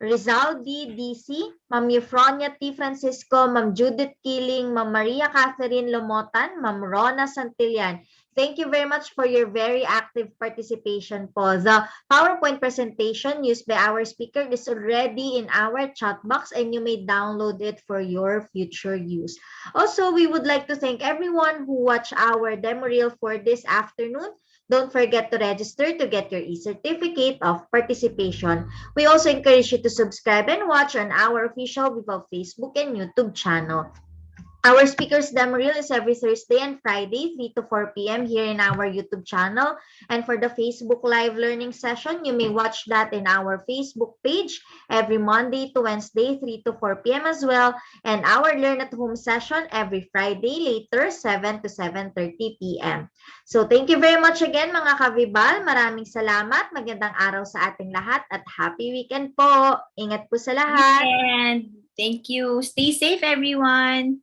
Rizaldi DC, Ma'am Eufronia T. Francisco, Ma'am Judith Kiling, Ma'am Maria Catherine Lomotan, Ma'am Rona Santillan. Thank you very much for your very active participation po. The PowerPoint presentation used by our speaker is already in our chat box and you may download it for your future use. Also, we would like to thank everyone who watched our demo reel for this afternoon. Don't forget to register to get your e-certificate of participation. We also encourage you to subscribe and watch on our official Viva Facebook and YouTube channel. Our speakers demo reel is every Thursday and Friday, 3 to 4 p.m. here in our YouTube channel. And for the Facebook Live Learning session, you may watch that in our Facebook page every Monday to Wednesday, 3 to 4 p.m. as well. And our Learn at Home session every Friday later, 7 to 7:30 p.m. So thank you very much again mga kabibal. Maraming salamat. Magandang araw sa ating lahat at happy weekend po. Ingat po sa lahat. And thank you. Stay safe, everyone.